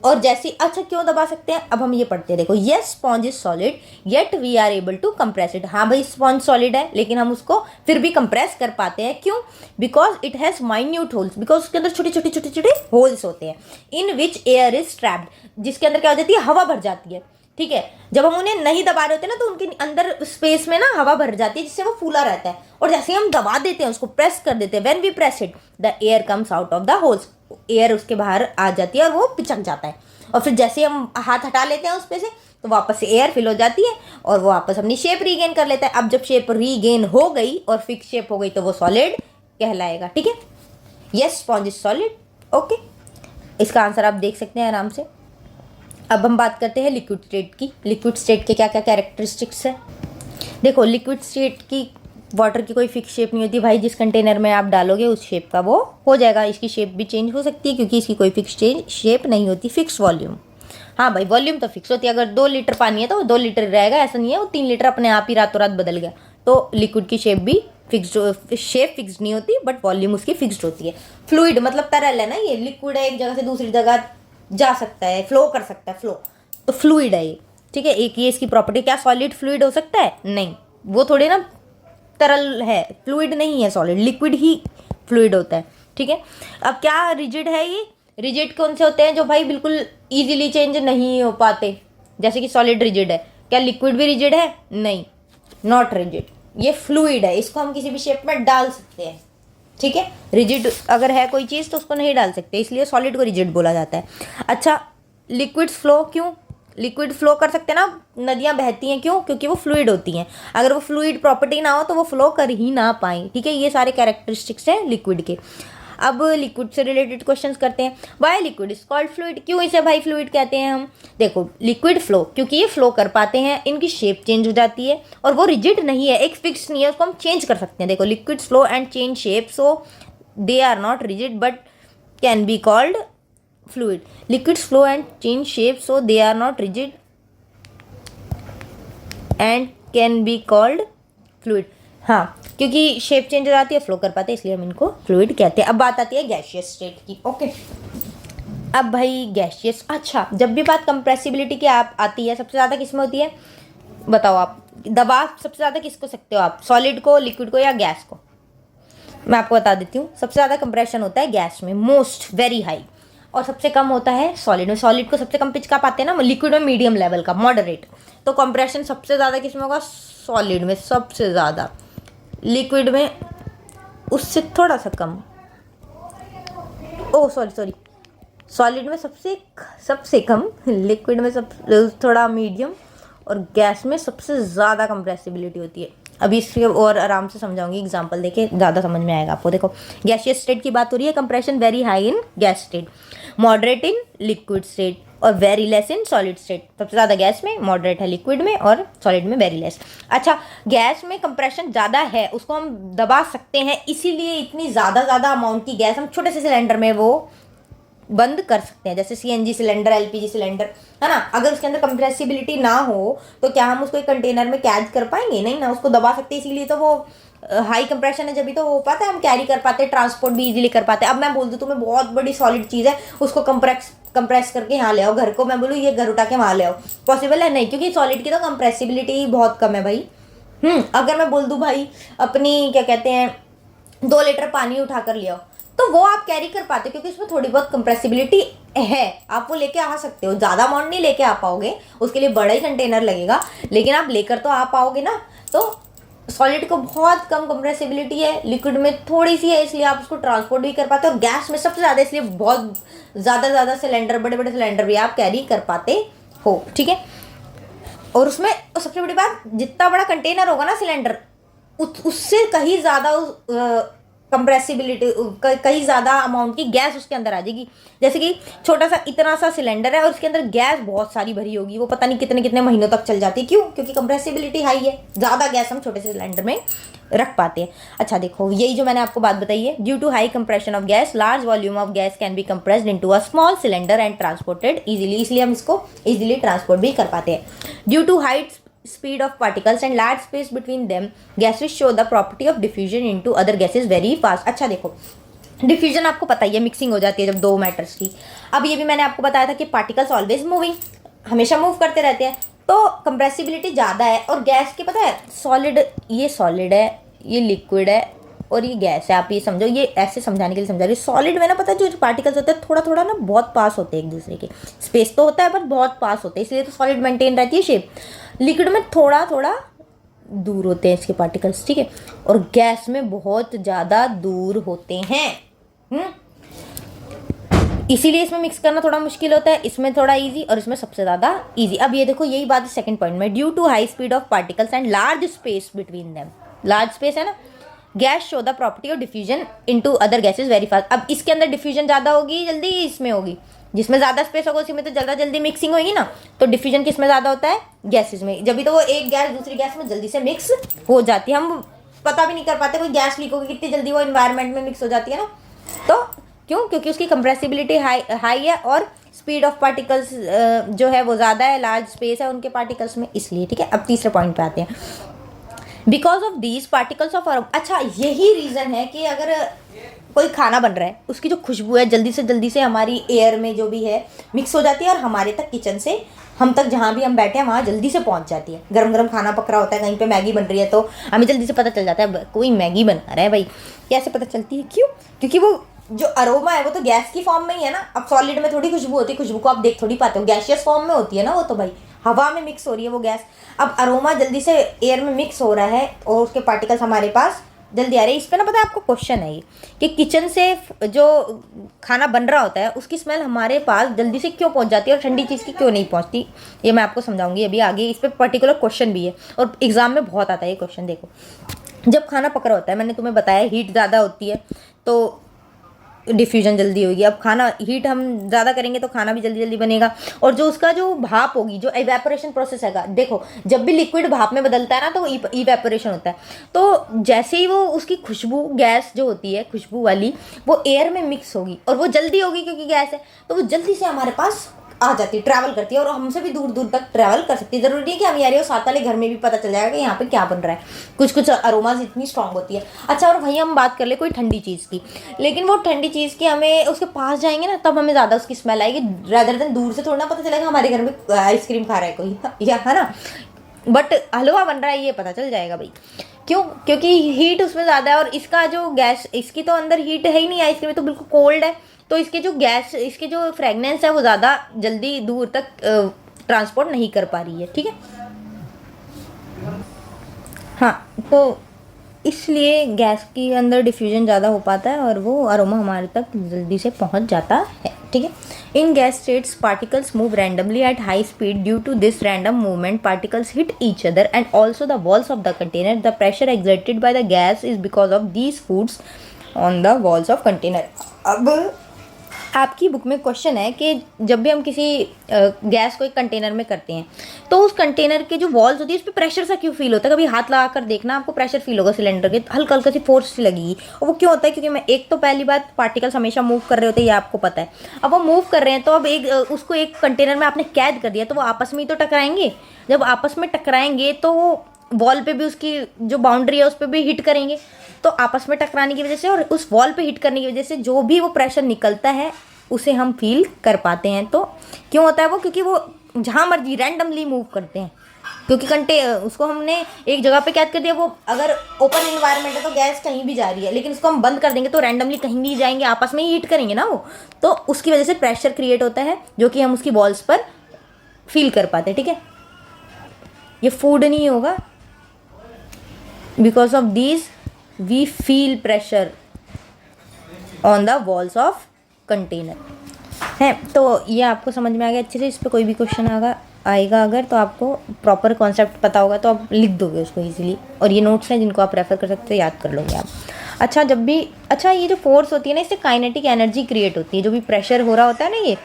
और जैसी, अच्छा क्यों दबा सकते हैं, अब हम ये पढ़ते हैं। देखो, yes sponge is solid yet we are able to compress it. हाँ भाई स्पॉन्ज सॉलिड है लेकिन हम उसको फिर भी कंप्रेस कर पाते हैं, क्यों, because it has minute holes, because उसके अंदर छोटे छोटे होल्स होते हैं, इन विच एयर इज ट्रैप्ड, जिसके अंदर क्या हो जाती है, हवा भर जाती है। ठीक है, जब हम उन्हें नहीं दबा रहे होते ना तो उनके अंदर स्पेस में ना हवा भर जाती है, जिससे वो फूला रहता है। और जैसे हम दबा देते हैं, उसको प्रेस कर देते हैं, when we press it the air comes out of the holes, air उसके बाहर आ जाती है और वो पिचक जाता है। और फिर जैसे हम हाथ हटा लेते हैं उस पे से तो वापस से एयर फिल हो जाती है और वो वापस अपनी शेप रीगेन कर लेता है। अब जब शेप रीगेन हो गई और फिक्स शेप हो गई तो वो सॉलिड कहलाएगा। ठीक है, yes sponge is solid. Okay, इसका आंसर आप देख सकते हैं आराम से। अब हम बात करते हैं लिक्विड स्टेट की। लिक्विड स्टेट के क्या क्या कैरेक्टरिस्टिक्स है। देखो, लिक्विड स्टेट की वाटर की कोई फिक्स शेप नहीं होती भाई, जिस कंटेनर में आप डालोगे उस शेप का वो हो जाएगा। इसकी शेप भी चेंज हो सकती है क्योंकि इसकी कोई फिक्स शेप नहीं होती, फिक्स वॉल्यूम। हाँ भाई, वॉल्यूम तो फिक्स होती है, अगर 2 लीटर पानी है तो 2 लीटर रहेगा, ऐसा नहीं है वो 3 लीटर अपने आप ही रातों रात बदल गया। तो लिक्विड की शेप भी फिक्स्ड, शेप फिक्स्ड नहीं होती बट वॉल्यूम उसकी फिक्स्ड होती है। फ्लूइड मतलब तरल है ना, ये लिक्विड है, एक जगह से दूसरी जगह जा सकता है, फ्लो कर सकता है, फ्लो, तो फ्लूइड है ये, ठीक है। एक ये इसकी प्रॉपर्टी। क्या सॉलिड फ्लूइड हो सकता है? नहीं, वो थोड़े ना तरल है, फ्लूइड नहीं है सॉलिड, लिक्विड ही फ्लूइड होता है, ठीक है। अब क्या रिजिड है ये? रिजिड कौन से होते हैं? जो भाई बिल्कुल इजीली चेंज नहीं हो पाते, जैसे कि सॉलिड रिजिड है। क्या लिक्विड भी रिजिड है? नहीं, नॉट रिजिड, ये फ्लूइड है, इसको हम किसी भी शेप में डाल सकते हैं, ठीक है। रिजिड अगर है कोई चीज़ तो उसको नहीं डाल सकते, इसलिए सॉलिड को रिजिड बोला जाता है। अच्छा, लिक्विड्स फ्लो क्यों? लिक्विड फ्लो कर सकते हैं ना, नदियाँ बहती हैं, क्यों? क्योंकि वो फ्लूइड होती हैं। अगर वो फ्लूइड प्रॉपर्टी ना हो तो वो फ्लो कर ही ना पाए, ठीक है। ये सारे कैरेक्टरिस्टिक्स हैं लिक्विड के। अब लिक्विड से रिलेटेड क्वेश्चंस करते हैं। Y liquid is called fluid? क्यों इसे भाई फ्लूइड कहते हैं हम? देखो, लिक्विड फ्लो, क्योंकि ये फ्लो कर पाते हैं, इनकी शेप चेंज हो जाती है और वो रिजिड नहीं है, एक फिक्स नहीं है, उसको हम चेंज कर सकते हैं। देखो, liquid flow and change shape, so they are not rigid but can be called fluid. Liquids flow and change shape, so they are not rigid and can be called fluid. हाँ, क्योंकि shape change हो जाती है, flow कर पाते हैं, इसलिए हम इनको फ्लूइड कहते हैं। अब बात आती है गैसियस स्टेट की। ओके, अब भाई गैसियस, अच्छा, जब भी बात कंप्रेसिबिलिटी की आती है, सबसे ज़्यादा किस में होती है बताओ आप? दबा सबसे ज़्यादा किसको सकते हो आप? सॉलिड को, लिक्विड को, या गैस को? मैं आपको बता देती हूँ, सबसे ज़्यादा कंप्रेशन होता है गैस में, मोस्ट वेरी हाई, और सबसे कम होता है सॉलिड में। सॉलिड को सबसे कम पिच का पाते हैं ना, लिक्विड में मीडियम लेवल का, मॉडरेट। तो कंप्रेशन सबसे ज़्यादा किस में होगा? सॉलिड में सबसे ज़्यादा, लिक्विड में उससे थोड़ा सा कम, ओ सॉरी, सॉलिड में सबसे कम, लिक्विड में थोड़ा मीडियम, और गैस में सबसे ज़्यादा कंप्रेसिबिलिटी होती है। अभी इसके और आराम से समझाऊंगी, एग्जांपल देके ज़्यादा समझ में आएगा आपको। देखो, गैसियस स्टेट की बात हो रही है, compression very high in gas state, moderate in liquid state, और very less in solid state. सबसे ज़्यादा गैस में, मॉडरेट है लिक्विड में, और सॉलिड में वेरी लेस। अच्छा, गैस में कंप्रेशन ज़्यादा है, उसको हम दबा सकते हैं, इसीलिए इतनी ज़्यादा अमाउंट की गैस हम छोटे से सिलेंडर में वो बंद कर सकते हैं, जैसे सीएनजी सिलेंडर, एलपीजी सिलेंडर, है ना। अगर उसके अंदर कंप्रेसिबिलिटी ना हो तो क्या हम उसको एक कंटेनर में कैच कर पाएंगे? नहीं ना, उसको दबा सकते हैं, इसीलिए तो वो हाई कंप्रेशन है, जब भी तो हो पाता है, हम कैरी कर पाते हैं, ट्रांसपोर्ट भी इजीली कर पाते हैं। अब मैं बोल दूँ तुम्हें बहुत बड़ी सॉलिड चीज़ है, उसको कंप्रेस करके यहाँ ले आओ घर को, मैं बोलूँ ये घर उठा के वहाँ ले आओ, पॉसिबल है? नहीं, क्योंकि सॉलिड की तो कंप्रेसिबिलिटी बहुत कम है भाई। अगर मैं बोल दूँ भाई अपनी क्या कहते हैं 2 लीटर पानी उठा कर ले आओ, तो वो आप कैरी कर पाते हो, क्योंकि उसमें थोड़ी बहुत कंप्रेसिबिलिटी है, आप वो लेके आ सकते हो। ज़्यादा अमाउंट नहीं लेके आ पाओगे, उसके लिए बड़ा ही कंटेनर लगेगा, लेकिन आप लेकर तो आ पाओगे ना। तो सॉलिड को बहुत कम कंप्रेसिबिलिटी है, लिक्विड में थोड़ी सी है, इसलिए आप उसको ट्रांसपोर्ट भी कर पाते हो, और गैस में सबसे ज़्यादा, इसलिए बहुत ज़्यादा सिलेंडर, बड़े सिलेंडर भी आप कैरी कर पाते हो, ठीक है। और उसमें सबसे बड़ी बात, जितना बड़ा कंटेनर होगा ना सिलेंडर, उससे कहीं ज़्यादा कंप्रेसिबिलिटी, कहीं ज़्यादा अमाउंट की गैस उसके अंदर आ जाएगी। जैसे कि छोटा सा इतना सा सिलेंडर है और उसके अंदर गैस बहुत सारी भरी होगी, वो पता नहीं कितने महीनों तक चल जाती है। क्यों? क्योंकि कंप्रेसिबिलिटी हाई है, ज़्यादा गैस हम छोटे से सिलेंडर में रख पाते हैं। अच्छा देखो, यही जो मैंने आपको बात बताई है, due to high compression of gas, large volume of gas can be compressed into a small cylinder and transported easily, इसलिए हम इसको इजीली ट्रांसपोर्ट भी कर पाते हैं। Due to high speed of particles and large space between them, gases show the property of diffusion into other gases very fast. अच्छा देखो, diffusion आपको पता ही है, मिक्सिंग हो जाती है जब दो मैटर्स की। अब ये भी मैंने आपको बताया था कि पार्टिकल्स ऑलवेज मूविंग, हमेशा मूव करते रहते हैं, तो कंप्रेसिबिलिटी ज़्यादा है। और गैस की पता है, सॉलिड, ये सॉलिड है, ये लिक्विड है, और ये गैस है। आप ये समझो, ये ऐसे समझाने के लिए समझा रही हूँ। सॉलिड में ना पता है जो पार्टिकल्स होते हैं थोड़ा ना बहुत पास होते हैं एक दूसरे के, स्पेस तो होता है पर बहुत पास होते हैं, इसलिए तो सॉलिड मेंटेन रहती है शेप। लिक्विड में थोड़ा दूर होते हैं इसके पार्टिकल्स, ठीक है, और गैस में बहुत ज़्यादा दूर होते हैं। इसीलिए इसमें मिक्स करना थोड़ा मुश्किल होता है, इसमें थोड़ा इजी और इसमें सबसे ज़्यादा इजी। अब ये देखो, यही बात है सेकंड पॉइंट में, due to high speed of particles and large space between them, large space है ना, gas show the property of diffusion into other gases very fast. अब इसके अंदर डिफ्यूजन ज़्यादा होगी जल्दी, इसमें होगी, जिसमें ज़्यादा स्पेस होगा उसी में तो ज़्यादा जल्दी मिक्सिंग होगी ना। तो डिफ्यूजन किस में ज़्यादा होता है? गैसेस में, जब भी तो वो एक गैस दूसरी गैस में जल्दी से मिक्स हो जाती है। हम पता भी नहीं कर पाते कोई गैस लीक होगी कितनी जल्दी वो इन्वायरमेंट में मिक्स हो जाती है ना। तो क्यों? क्योंकि उसकी कंप्रेसिबिलिटी हाई है और स्पीड ऑफ पार्टिकल्स जो है वो ज़्यादा है, लार्ज स्पेस है उनके पार्टिकल्स में, इसलिए, ठीक है। अब तीसरे पॉइंट पे आते हैं। Because of these particles of aroma. अच्छा, यही रीज़न है कि अगर कोई खाना बन रहा है, उसकी जो खुशबू है जल्दी से हमारी एयर में जो भी है मिक्स हो जाती है और हमारे तक, किचन से हम तक जहाँ भी हम बैठे हैं वहाँ जल्दी से पहुँच जाती है। गरम गरम खाना पक रहा होता है, कहीं पे मैगी बन रही है, तो हमें जल्दी से पता चल जाता है कोई मैगी बना रहा है भाई। कैसे पता चलती है? क्यों? क्योंकि वो जो अरोमा है वो तो गैस की फॉर्म में ही है ना। अब सॉलिड में थोड़ी खुशबू होती है, खुशबू को आप देख थोड़ी पाते हो, गैसियस फॉर्म में होती है ना वो, तो भाई हवा में मिक्स हो रही है वो गैस। अब अरोमा जल्दी से एयर में मिक्स हो रहा है और उसके पार्टिकल्स हमारे पास जल्दी आ रहे हैं। इस पर ना पता है आपको क्वेश्चन है ये कि किचन से जो खाना बन रहा होता है उसकी स्मेल हमारे पास जल्दी से क्यों पहुंच जाती है और ठंडी चीज़ की क्यों नहीं पहुंचती, ये मैं आपको समझाऊंगी अभी आगे। इस पर पर्टिकुलर क्वेश्चन भी है और एग्जाम में बहुत आता है ये क्वेश्चन। देखो, जब खाना पक रहा होता है, मैंने तुम्हें बताया हीट ज़्यादा होती है तो डिफ्यूजन जल्दी होगी। अब खाना हीट हम ज़्यादा करेंगे तो खाना भी जल्दी जल्दी बनेगा, और जो उसका जो भाप होगी, जो इवेपोरेशन प्रोसेस है, देखो जब भी लिक्विड भाप में बदलता है ना तो इवेपोरेशन होता है। तो जैसे ही वो उसकी खुशबू, गैस जो होती है खुशबू वाली, वो एयर में मिक्स होगी और वो जल्दी होगी क्योंकि गैस है, तो वो जल्दी से हमारे पास आ जाती है, ट्रैवल करती है और हमसे भी दूर दूर तक ट्रैवल कर सकती है। जरूरी नहीं है कि हम यार साथ वाले घर में भी पता चल जाएगा कि यहाँ पे क्या बन रहा है। कुछ कुछ अरोमाज इतनी स्ट्रांग होती है। अच्छा, और वहीं हम बात कर ले कोई ठंडी चीज़ की, लेकिन वो ठंडी चीज़ की हमें उसके पास जाएंगे ना तब हमें ज़्यादा उसकी स्मेल आएगी, रैदर देन दूर से थोड़ा ना पता चलेगा हमारे घर में आइसक्रीम खा रहा है कोई, या है ना, बट हलवा बन रहा है ये पता चल जाएगा भाई। क्यों? क्योंकि हीट उसमें ज़्यादा है और इसका जो गैस, इसकी तो अंदर हीट है ही नहीं, आइसक्रीम तो बिल्कुल कोल्ड है, तो इसके जो गैस, इसके जो फ्रेगनेंस है वो ज़्यादा जल्दी दूर तक ट्रांसपोर्ट नहीं कर पा रही है। ठीक है, हाँ, तो इसलिए गैस के अंदर डिफ्यूजन ज़्यादा हो पाता है और वो अरोमा हमारे तक जल्दी से पहुंच जाता है। ठीक है, in gas states particles move randomly at high speed. Due to this random movement particles hit each other and also the walls of the container. The pressure exerted by the gas is because of these foods on the walls of container. अब आपकी book में question है कि जब भी हम किसी gas को एक कंटेनर में करते हैं तो उस कंटेनर के जो वॉल्स होती है उस पर प्रेशर सा क्यों फील होता है? कभी हाथ लगा कर देखना, आपको प्रेशर फील होगा सिलेंडर के, हल्का हल्का सी फोर्स सी लगेगी। और वो क्यों होता है? क्योंकि मैं एक तो पहली बात, पार्टिकल्स हमेशा मूव कर रहे होते हैं, ये आपको पता है। अब वो मूव कर रहे हैं तो अब एक उसको एक कंटेनर में आपने कैद कर दिया तो वो आपस में ही तो टकराएंगे। जब आपस में टकराएंगे तो वो वॉल पे भी, उसकी जो बाउंड्री है उस पर भी हिट करेंगे, तो आपस में टकराने की वजह से और उस वॉल पे हिट करने की वजह से जो भी वो प्रेशर निकलता है उसे हम फील कर पाते हैं। तो क्यों होता है वो? क्योंकि वो जहाँ मर्जी रैंडमली मूव करते हैं, क्योंकि उसको हमने एक जगह पे कैद कर दिया। वो अगर ओपन इन्वायरमेंट है तो गैस कहीं भी जा रही है, लेकिन उसको हम बंद कर देंगे तो रैंडमली कहीं भी जाएंगे, आपस में ही हिट करेंगे ना वो, तो उसकी वजह से प्रेशर क्रिएट होता है जो कि हम उसकी वॉल्स पर फील कर पाते हैं। ठीक है, ये फूड नहीं होगा, because of this we feel pressure on the walls of container है। तो ये आपको समझ में आ गया अच्छे से। इस पर कोई भी क्वेश्चन आएगा अगर, तो आपको प्रॉपर कॉन्सेप्ट पता होगा तो आप लिख दोगे उसको इजीली, और ये नोट्स हैं जिनको आप रेफर कर सकते हो, याद कर लोगे आप। अच्छा, ये जो फोर्स होती है ना, इससे काइनेटिक एनर्जी क्रिएट होती है। जो भी प्रेशर हो रहा होता है ना, ये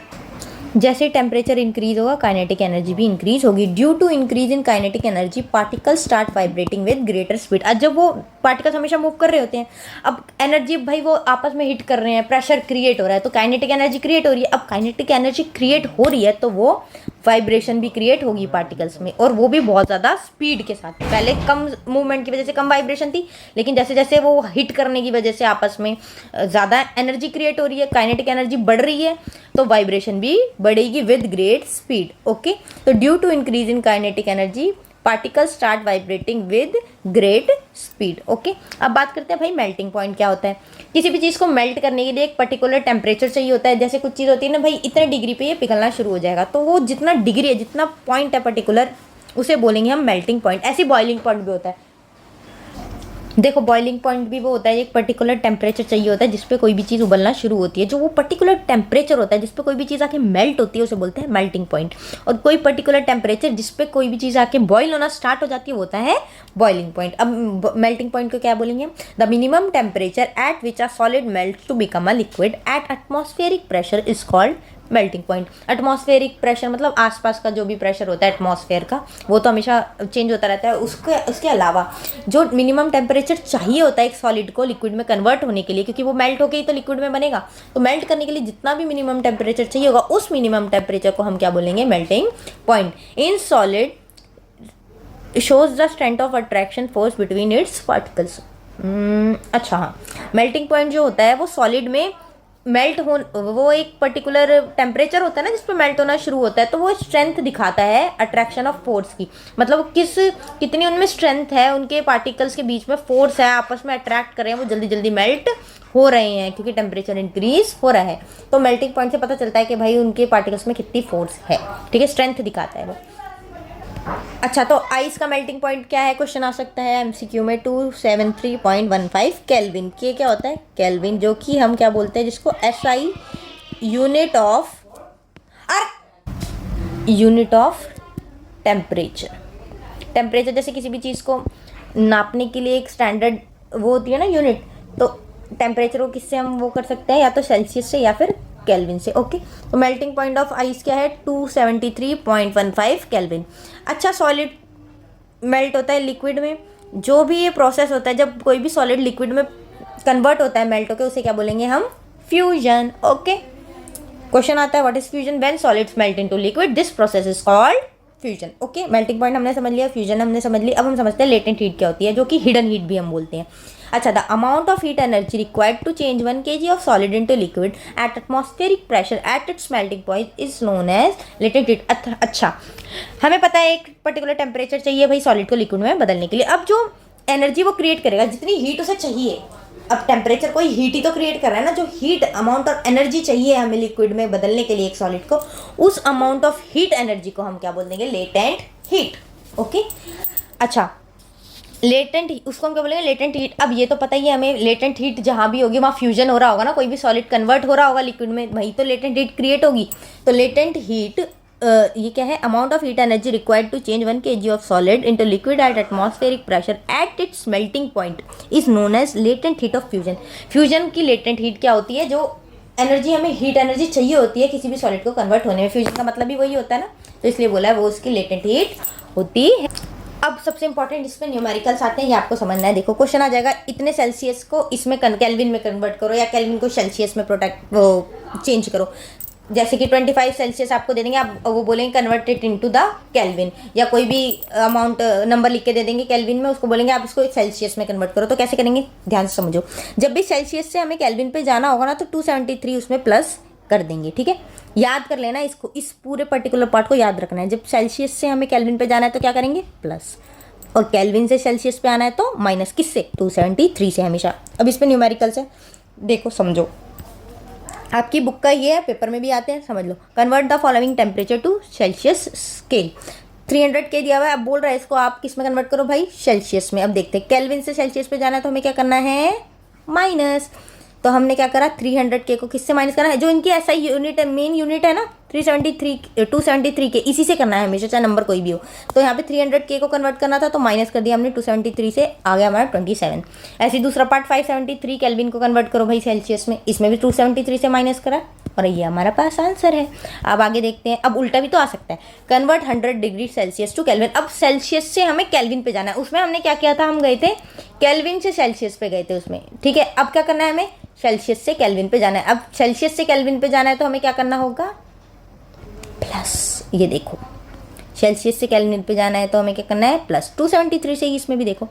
जैसे टेम्परेचर इंक्रीज होगा काइनेटिक एनर्जी भी इंक्रीज होगी। Due to increase in kinetic energy particles start vibrating with greater speed. अब जब वो पार्टिकल्स हमेशा मूव कर रहे होते हैं, अब एनर्जी भाई वो आपस में हिट कर रहे हैं, प्रेशर क्रिएट हो रहा है, तो काइनेटिक एनर्जी क्रिएट हो रही है। अब काइनेटिक एनर्जी क्रिएट हो रही है तो वो वाइब्रेशन भी क्रिएट होगी पार्टिकल्स में, और वो भी बहुत ज़्यादा स्पीड के साथ। पहले कम मूवमेंट की वजह से कम वाइब्रेशन थी, लेकिन जैसे जैसे वो हिट करने की वजह से आपस में ज़्यादा एनर्जी क्रिएट हो रही है, काइनेटिक एनर्जी बढ़ रही है, तो वाइब्रेशन भी बढ़ेगी विद ग्रेट स्पीड। ओके, तो due to increase in kinetic energy particles start vibrating with great speed. Okay, अब बात करते हैं भाई मेल्टिंग पॉइंट क्या होता है। किसी भी चीज़ को मेल्ट करने के लिए एक पर्टिकुलर टेम्परेचर चाहिए होता है। जैसे कुछ चीज़ होती है ना भाई, इतने डिग्री पे ये पिघलना शुरू हो जाएगा, तो वो जितना डिग्री है, जितना पॉइंट है पर्टिकुलर, उसे बोलेंगे हम मेल्टिंग पॉइंट। ऐसे बॉइलिंग पॉइंट भी होता है। देखो, बॉइलिंग पॉइंट भी वो होता है, एक पर्टिकुलर टेम्परेचर चाहिए होता है जिस पे कोई भी चीज़ उबलना शुरू होती है। जो वो पर्टिकुलर टेम्परेचर होता है जिस पे कोई भी चीज़ आके मेल्ट होती है उसे बोलते हैं मेल्टिंग पॉइंट। और कोई पर्टिकुलर टेम्परेचर जिस पे कोई भी चीज़ आके बॉयल होना स्टार्ट हो जाती है वो होता है बॉइलिंग पॉइंट। अब मेल्टिंग पॉइंट को क्या बोलेंगे? The minimum temperature at which a solid melt to become a liquid at atmospheric pressure is called melting point. Atmospheric pressure मतलब आसपास का जो भी प्रेशर होता है एटमॉस्फेयर का, वो तो हमेशा चेंज होता रहता है। उसके अलावा जो मिनिमम टेम्परेचर चाहिए होता है एक सॉलिड को लिक्विड में कन्वर्ट होने के लिए, क्योंकि वो मेल्ट होके ही तो लिक्विड में बनेगा, तो मेल्ट करने के लिए जितना भी मिनिमम टेम्परेचर चाहिए होगा उस मिनिमम टेम्परेचर को हम क्या बोलेंगे? Melting point. In solid shows the strength of attraction force between its particles. अच्छा हाँ, मेल्टिंग पॉइंट जो होता है वो सॉलिड में मेल्ट हो, वो एक पर्टिकुलर टेम्परेचर होता है ना जिस पे मेल्ट होना शुरू होता है, तो वो स्ट्रेंथ दिखाता है अट्रैक्शन ऑफ फोर्स की, मतलब कितनी उनमें स्ट्रेंथ है, उनके पार्टिकल्स के बीच में फोर्स है, आपस में अट्रैक्ट कर रहे हैं, वो जल्दी जल्दी मेल्ट हो रहे हैं क्योंकि टेम्परेचर इंक्रीज हो रहा है। तो मेल्टिंग पॉइंट से पता चलता है कि भाई उनके पार्टिकल्स में कितनी फोर्स है, ठीक है, स्ट्रेंथ दिखाता है वो। अच्छा, तो आइस का मेल्टिंग पॉइंट क्या है, क्वेश्चन आ सकता है एमसीक्यू में 273.15 केल्विन। के क्या होता है, केल्विन, जो कि हम क्या बोलते हैं जिसको SI unit of temperature. Temperature जैसे किसी भी चीज़ को नापने के लिए एक स्टैंडर्ड वो होती है ना यूनिट, तो टेम्परेचर को किससे हम वो कर सकते हैं, या तो सेल्सियस से या फिर केल्विन से। ओके, तो मेल्टिंग पॉइंट ऑफ आइस क्या है, 273.15 केल्विन। अच्छा, सॉलिड मेल्ट होता है लिक्विड में, जो भी ये प्रोसेस होता है जब कोई भी सॉलिड लिक्विड में कन्वर्ट होता है मेल्ट होकर, उसे क्या बोलेंगे हम, फ्यूजन। ओके, क्वेश्चन आता है what is fusion, when solids melt into liquid this process is called fusion. Okay, melting point हमने समझ लिया, फ्यूजन हमने समझ लिया, अब हम समझते हैं लेटेंट हीट क्या होती है, जो कि हिडन हीट भी हम बोलते हैं। अच्छा, the amount of heat energy required to change 1 kg of solid into liquid at atmospheric pressure at its melting point is known as latent heat. अच्छा, हमें पता है एक पर्टिकुलर टेम्परेचर चाहिए भाई सॉलिड को लिक्विड में बदलने के लिए। अब जो एनर्जी वो क्रिएट करेगा, जितनी हीट उसे चाहिए, अब टेम्परेचर कोई हीट ही तो क्रिएट कर रहा है ना, जो हीट अमाउंट ऑफ एनर्जी चाहिए हमें लिक्विड में बदलने के लिए एक सॉलिड को, उस अमाउंट ऑफ हीट एनर्जी को हम क्या बोल देंगे, लेटेंट हीट। ओके, अच्छा, लेटेंट उसको हम क्या बोलेंगे, लेटेंट हीट। अब ये तो पता ही है हमें, लेटेंट हीट जहाँ भी होगी वहाँ फ्यूजन हो रहा होगा ना, कोई भी सॉलिड कन्वर्ट हो रहा होगा लिक्विड में, वही तो लेटेंट हीट क्रिएट होगी। तो लेटेंट हीट ये क्या है, amount of heat energy required to change 1 kg of solid into liquid at atmospheric pressure at its melting point is known as latent heat of fusion. Fusion की latent heat क्या होती है, जो energy हमें heat energy चाहिए होती है किसी भी सॉलिड को कन्वर्ट होने में, फ्यूजन का मतलब भी वही होता है ना, तो इसलिए बोला है वो उसकी लेटेंट हीट होती है। अब सबसे इंपॉर्टेंट इसमें न्यूमेरिकल्स आते हैं, ये आपको समझना है। देखो क्वेश्चन आ जाएगा, इतने सेल्सियस को इसमें केल्विन में कन्वर्ट करो या केल्विन को सेल्सियस में चेंज करो। जैसे कि 25 सेल्सियस आपको दे देंगे, आप वो बोलेंगे कन्वर्टेड इनटू द केल्विन, या कोई भी अमाउंट नंबर लिख के दे देंगे केल्विन में, उसको बोलेंगे आप इसको सेल्सियस में कन्वर्ट करो। तो कैसे करेंगे, ध्यान से समझो। जब भी सेल्सियस से हमें केल्विन पे जाना होगा ना, तो 273 उसमें प्लस कर देंगे, ठीक है। याद कर लेना इसको, इस पूरे पर्टिकुलर पार्ट को याद रखना है। जब सेल्सियस से हमें केल्विन पे जाना है तो क्या करेंगे, प्लस, और केल्विन से सेल्सियस पे आना है तो माइनस। किससे, 273 से हमेशा। अब इस पे न्यूमेरिकल्स है, देखो समझो, आपकी बुक का ये है, पेपर में भी आते हैं, समझ लो। Convert the following temperature to Celsius scale. 300 के दिया हुआ है, अब बोल रहा है इसको आप किस में कन्वर्ट करो भाई, सेल्सियस में। अब देखते हैं, केल्विन से सेल्सियस पे जाना है तो हमें क्या करना है, माइनस। तो हमने क्या करा, 300 के को किससे माइनस करना है, जो इनकी ऐसा यूनिट है, मेन यूनिट है ना 273 के, इसी से करना है हमेशा, चाहे नंबर कोई भी हो। तो यहाँ पे 300 के को कन्वर्ट करना था तो माइनस कर दिया हमने 273 से, आ गया हमारा 27। ऐसे ही दूसरा पार्ट 573 केल्विन को कन्वर्ट करो भाई सेल्सियस में, इसमें भी 273 से माइनस करा, और ये हमारा पास आंसर है। अब आगे देखते हैं, अब उल्टा भी तो आ सकता है, convert 100 degree Celsius to kelvin. अब सेल्सियस से हमें केल्विन पे जाना है, उसमें हमने क्या किया था, हम गए थे केल्विन से सेल्सियस पे गए थे उसमें, ठीक है। अब क्या करना है, हमें सेल्सियस से केल्विन पे जाना है। अब सेल्सियस से केल्विन पे जाना है तो हमें क्या करना होगा, प्लस। ये देखो, सेल्सियस से केल्विन पे जाना है तो हमें क्या करना है, प्लस। 273 से ही इसमें भी देखो,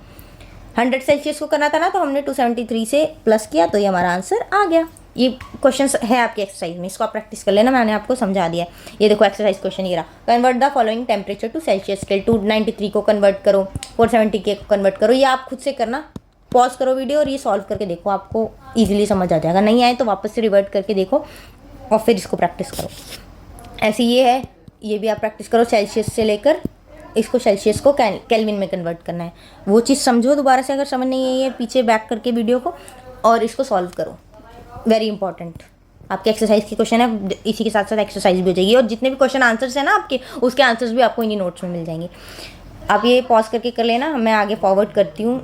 100 सेल्सियस को करना था ना, तो हमने 273 से प्लस किया, तो ये हमारा आंसर आ गया। ये क्वेश्चन है आपके एक्सरसाइज में, इसको आप प्रैक्टिस कर लेना, मैंने आपको समझा दिया। ये देखो एक्सरसाइज क्वेश्चन ये रहा, convert the following temperature to Celsius scale. 293 को कन्वर्ट करो, 470 के को कन्वर्ट करो। ये आप खुद से करना, पॉज करो वीडियो और ये सॉल्व करके देखो, आपको इजीली समझ आ जाएगा। नहीं आए तो वापस से रिवर्ट करके देखो और फिर इसको प्रैक्टिस करो। ऐसे ये है, ये भी आप प्रैक्टिस करो, सेल्सियस से लेकर इसको सेल्सियस को केल्विन में कन्वर्ट करना है। वो चीज़ समझो दोबारा से, अगर समझ नहीं आई है पीछे बैक करके वीडियो को, और इसको सॉल्व करो। वेरी इंपॉर्टेंट आपके एक्सरसाइज की क्वेश्चन है, इसी के साथ साथ एक्सरसाइज भी हो जाएगी, और जितने भी क्वेश्चन आंसर्स हैं ना आपके, उसके आंसर्स भी आपको इन्हीं नोट्स में मिल जाएंगे। आप ये पॉज करके कर लेना, मैं आगे फॉरवर्ड करती हूँ,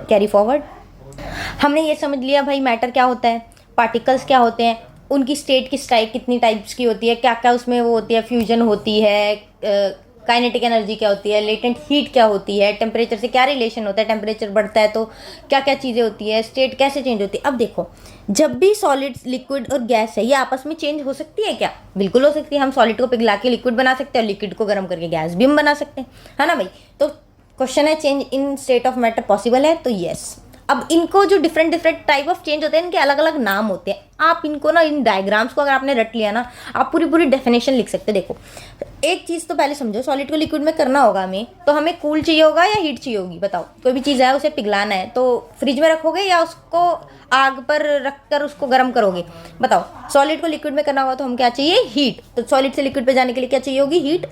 कैरी फॉरवर्ड। हमने ये समझ लिया भाई मैटर क्या होता है, पार्टिकल्स क्या होते हैं, उनकी स्टेट किस टाइप, कितनी टाइप्स की होती है, क्या क्या उसमें वो होती है, फ्यूजन होती है, काइनेटिक एनर्जी क्या होती है, लेटेंट हीट क्या होती है, टेम्परेचर से क्या रिलेशन होता है, टेम्परेचर बढ़ता है तो क्या क्या चीज़ें होती है, स्टेट कैसे चेंज होती है। अब देखो, जब भी सॉलिड, लिक्विड और गैस है, ये आपस में चेंज हो सकती है क्या, बिल्कुल हो सकती है। हम सॉलिड को पिघला के लिक्विड बना सकते हैं और लिक्विड को गर्म करके गैस भी हम बना सकते हैं, है ना भाई। तो क्वेश्चन है change in state of matter possible है, तो यस। अब इनको जो different different type of change होते हैं इनके अलग अलग नाम होते हैं। आप इनको ना, इन डायग्राम्स को अगर आपने रट लिया ना, आप पूरी पूरी डेफिनेशन लिख सकते हैं। देखो एक चीज़ तो पहले समझो, सॉलिड को लिक्विड में करना होगा हमें, तो हमें कूल चाहिए होगा या हीट चाहिए होगी? बताओ। कोई भी चीज़ है उसे पिघलाना है तो फ्रिज में रखोगे या उसको आग पर रख कर उसको गर्म करोगे? बताओ। सॉलिड को लिक्विड में करना होगा तो हम क्या चाहिए? हीट। तो सॉलिड से लिक्विड पे जाने के लिए क्या चाहिए होगी? हीट।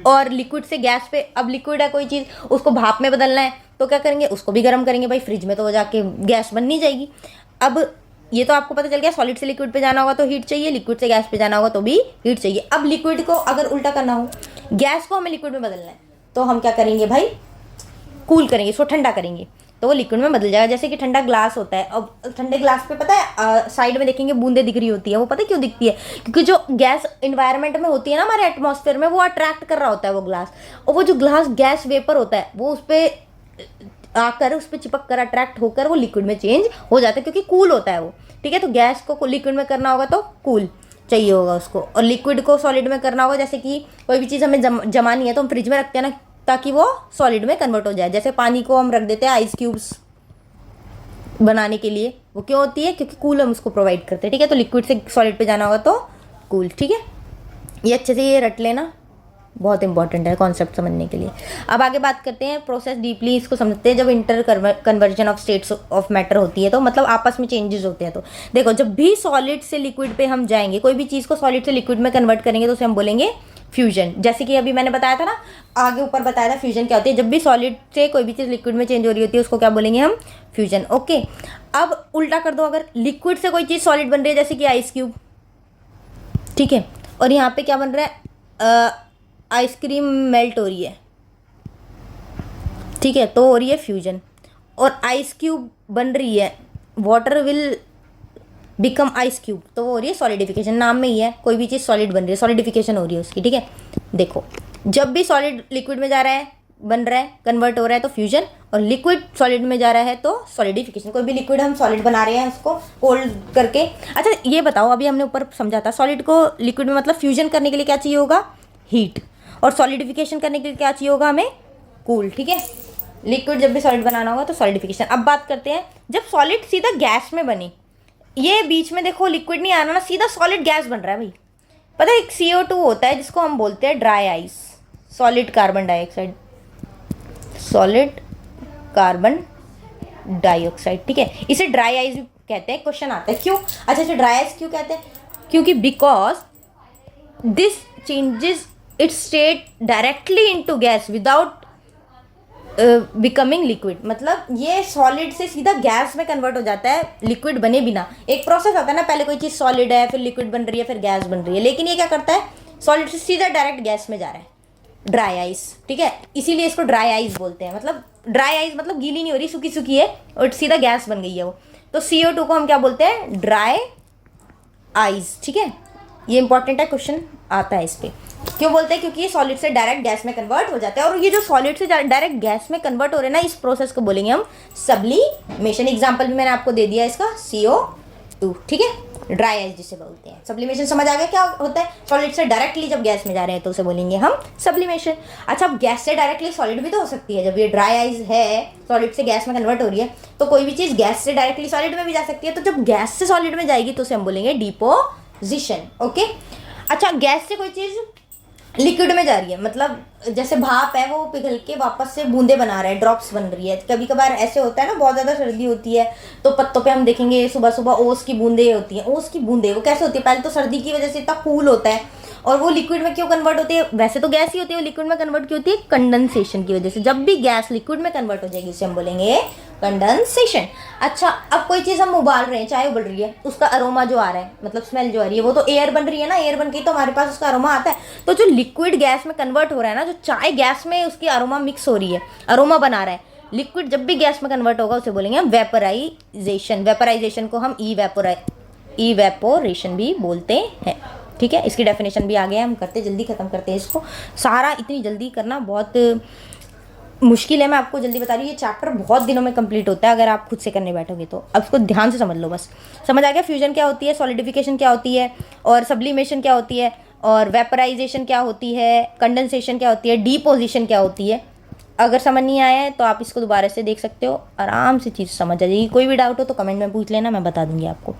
और लिक्विड से गैस पे, अब लिक्विड है कोई चीज़, उसको भाप में बदलना है तो क्या करेंगे? उसको भी गर्म करेंगे भाई, फ्रिज में तो वो जाके गैस बन नहीं जाएगी। अब ये तो आपको पता चल गया, सॉलिड से लिक्विड पे जाना होगा तो हीट चाहिए, लिक्विड से गैस पे जाना होगा तो भी हीट चाहिए। अब लिक्विड को अगर उल्टा करना हो, गैस को हमें लिक्विड में बदलना है, तो हम क्या करेंगे भाई? कूल करेंगे, इसको ठंडा करेंगे तो वो लिक्विड में बदल जाएगा। जैसे कि ठंडा ग्लास होता है, अब ठंडे ग्लास पे पता है साइड में देखेंगे बूंदे दिख रही होती है, वो पता है क्यों दिखती है? क्योंकि जो गैस इन्वायरमेंट में होती है ना, हमारे एटमॉस्फेयर में, वो अट्रैक्ट कर रहा होता है वो ग्लास, और वो जो ग्लास गैस वेपर होता है वो उस पर आकर, उस पर चिपक कर, अट्रैक्ट होकर वो लिक्विड में चेंज हो जाता है, क्योंकि कूल होता है वो। ठीक है, तो गैस को लिक्विड में करना होगा तो कूल चाहिए होगा उसको, और लिक्विड को सॉलिड में करना होगा, जैसे कि कोई भी चीज़ हमें जमानी है तो हम फ्रिज में रखते हैं ना, ताकि वो सॉलिड में कन्वर्ट हो जाए। जैसे पानी को हम रख देते हैं आइस क्यूब्स बनाने के लिए, वो क्यों होती है? क्योंकि कूल हम उसको प्रोवाइड करते हैं। ठीक है, तो लिक्विड से सॉलिड पे जाना होगा तो कूल। ठीक है, ये अच्छे से ये रट लेना, बहुत इंपॉर्टेंट है कॉन्सेप्ट समझने के लिए। अब आगे बात करते हैं प्रोसेस डीपली, इसको समझते हैं। जब inter conversion of states of matter होती है तो मतलब आपस में चेंजेस होते हैं। तो देखो, जब भी सॉलिड से लिक्विड पे हम जाएंगे, कोई भी चीज़ को सॉलिड से लिक्विड में कन्वर्ट करेंगे तो उसे हम बोलेंगे फ्यूजन। जैसे कि अभी मैंने बताया था ना, आगे ऊपर बताया था फ्यूजन क्या होती है। जब भी सॉलिड से कोई भी चीज़ लिक्विड में चेंज हो रही होती है उसको क्या बोलेंगे हम? फ्यूजन। ओके, अब उल्टा कर दो, अगर लिक्विड से कोई चीज़ सॉलिड बन रही है, जैसे कि आइस क्यूब, ठीक है, और यहाँ पे क्या बन रहा है? आइसक्रीम मेल्ट हो रही है, ठीक है, तो हो रही है फ्यूजन। और आइस क्यूब बन रही है, water will become ice cube, तो वो हो रही है सॉलिडिफिकेशन। नाम में ही है, कोई भी चीज़ सॉलिड बन रही है, सॉलिडिफिकेशन हो रही है उसकी। ठीक है, देखो, जब भी सॉलिड लिक्विड में जा रहा है, बन रहा है, कन्वर्ट हो रहा है तो फ्यूजन, और लिक्विड सॉलिड में जा रहा है तो सॉलिडिफिकेशन। कोई भी लिक्विड हम सॉलिड बना रहे हैं उसको कोल्ड करके। अच्छा ये बताओ, अभी हमने ऊपर समझा था सॉलिड को लिक्विड में मतलब फ्यूजन करने के लिए क्या चाहिए होगा? हीट। और सॉलिडिफिकेशन करने के लिए क्या चाहिए होगा हमें? कूल। ठीक है, लिक्विड जब भी सॉलिड बनाना होगा तो सॉलिडिफिकेशन। अब बात करते हैं जब सॉलिड सीधा गैस में बने, ये बीच में देखो लिक्विड नहीं आना ना, सीधा सॉलिड गैस बन रहा है भाई। पता है, एक CO2 होता है जिसको हम बोलते हैं dry ice, solid carbon dioxide, solid carbon dioxide. ठीक है, इसे ड्राई आइस भी कहते हैं। क्वेश्चन आता है क्यों? अच्छा, इसे ड्राई आइस क्यों कहते हैं? क्योंकि because this changes it's state directly into gas without becoming liquid. मतलब ये सॉलिड से सीधा गैस में कन्वर्ट हो जाता है लिक्विड बने बिना। एक प्रोसेस आता है ना, पहले कोई चीज़ सॉलिड है, फिर लिक्विड बन रही है, फिर गैस बन रही है, लेकिन ये क्या करता है? सॉलिड से सीधा डायरेक्ट गैस में जा रहा है, ड्राई आइस। ठीक है, इसीलिए इसको ड्राई आइस बोलते हैं। मतलब ड्राई आइस मतलब गीली नहीं हो रही, सूखी सूखी है और सीधा गैस बन गई है वो। तो CO2 को हम क्या बोलते हैं? Dry ice. ठीक है, ये इंपॉर्टेंट है, क्वेश्चन आता है इस पर। क्यों बोलते हैं? क्योंकि ये सॉलिड से डायरेक्ट गैस में कन्वर्ट हो जाते हैं, और ये जो सॉलिड से डायरेक्ट गैस में कन्वर्ट हो रहे हैं ना, इस प्रोसेस को बोलेंगे हम सब्लिमेशन। एग्जांपल भी मैंने आपको दे दिया इसका, CO2। ठीक है, ड्राई आइस जिसे बोलते हैं। सब्लिमेशन समझ आ गया क्या होता है? सॉलिड से डायरेक्टली जब गैस में जा रहे हैं तो उसे बोलेंगे हम सब्लिमेशन। अच्छा, अब गैस से डायरेक्टली सॉलिड भी तो हो सकती है। जब ये ड्राई आइस है, सॉलिड से गैस में कन्वर्ट हो रही है, तो कोई भी चीज़ गैस से डायरेक्टली सॉलिड में भी जा सकती है। तो जब गैस से सॉलिड में जाएगी तो उसे हम बोलेंगे डिपोजिशन। ओके, अच्छा, गैस से कोई चीज़ लिक्विड में जा रही है, मतलब जैसे भाप है, वो पिघल के वापस से बूंदे बना रहा है, ड्रॉप्स बन रही है। कभी कभार ऐसे होता है ना, बहुत ज़्यादा सर्दी होती है तो पत्तों पे हम देखेंगे सुबह सुबह ओस की बूंदे होती हैं। ओस की बूंदे वो कैसे होती है? पहले तो सर्दी की वजह से इतना कूल होता है, और वो लिक्विड में क्यों कन्वर्ट होती है? वैसे तो गैस ही होती है, वो लिक्विड में कन्वर्ट क्यों होती है? कंडेंसेशन की वजह से। जब भी गैस लिक्विड में कन्वर्ट हो जाएगी उसे हम बोलेंगे कंडेंसेशन। अच्छा, अब कोई चीज़ हम उबाल रहे हैं, चाय उबल रही है, उसका अरोमा जो आ रहा है, मतलब स्मेल जो आ रही है, वो तो एयर बन रही है ना, एयर बन के तो हमारे पास उसका अरोमा आता है। तो जो लिक्विड गैस में कन्वर्ट हो रहा है ना, जो चाय गैस में उसकी अरोमा मिक्स हो रही है, अरोमा बना रहा है, लिक्विड जब भी गैस में कन्वर्ट होगा उसे बोलेंगे हम वेपराइजेशन। वेपराइजेशन को हम इवेपोरेशन भी बोलते हैं। ठीक है, इसकी डेफिनेशन भी आ गया, हम करते जल्दी खत्म करते हैं इसको। सारा इतनी जल्दी करना बहुत मुश्किल है, मैं आपको जल्दी बता रही हूँ। ये चैप्टर बहुत दिनों में कंप्लीट होता है अगर आप खुद से करने बैठोगे तो। अब इसको ध्यान से समझ लो बस। समझ आ गया फ्यूजन क्या होती है, सॉलिडिफिकेशन क्या होती है, और सब्लिमेशन क्या होती है, और वेपराइजेशन क्या होती है, कंडेंसेशन क्या होती है, डिपोजिशन क्या होती है। अगर समझ नहीं आया है तो आप इसको दोबारा से देख सकते हो, आराम से चीज़ समझ आ जाएगी। कोई भी डाउट हो तो कमेंट में पूछ लेना, मैं बता दूंगी आपको।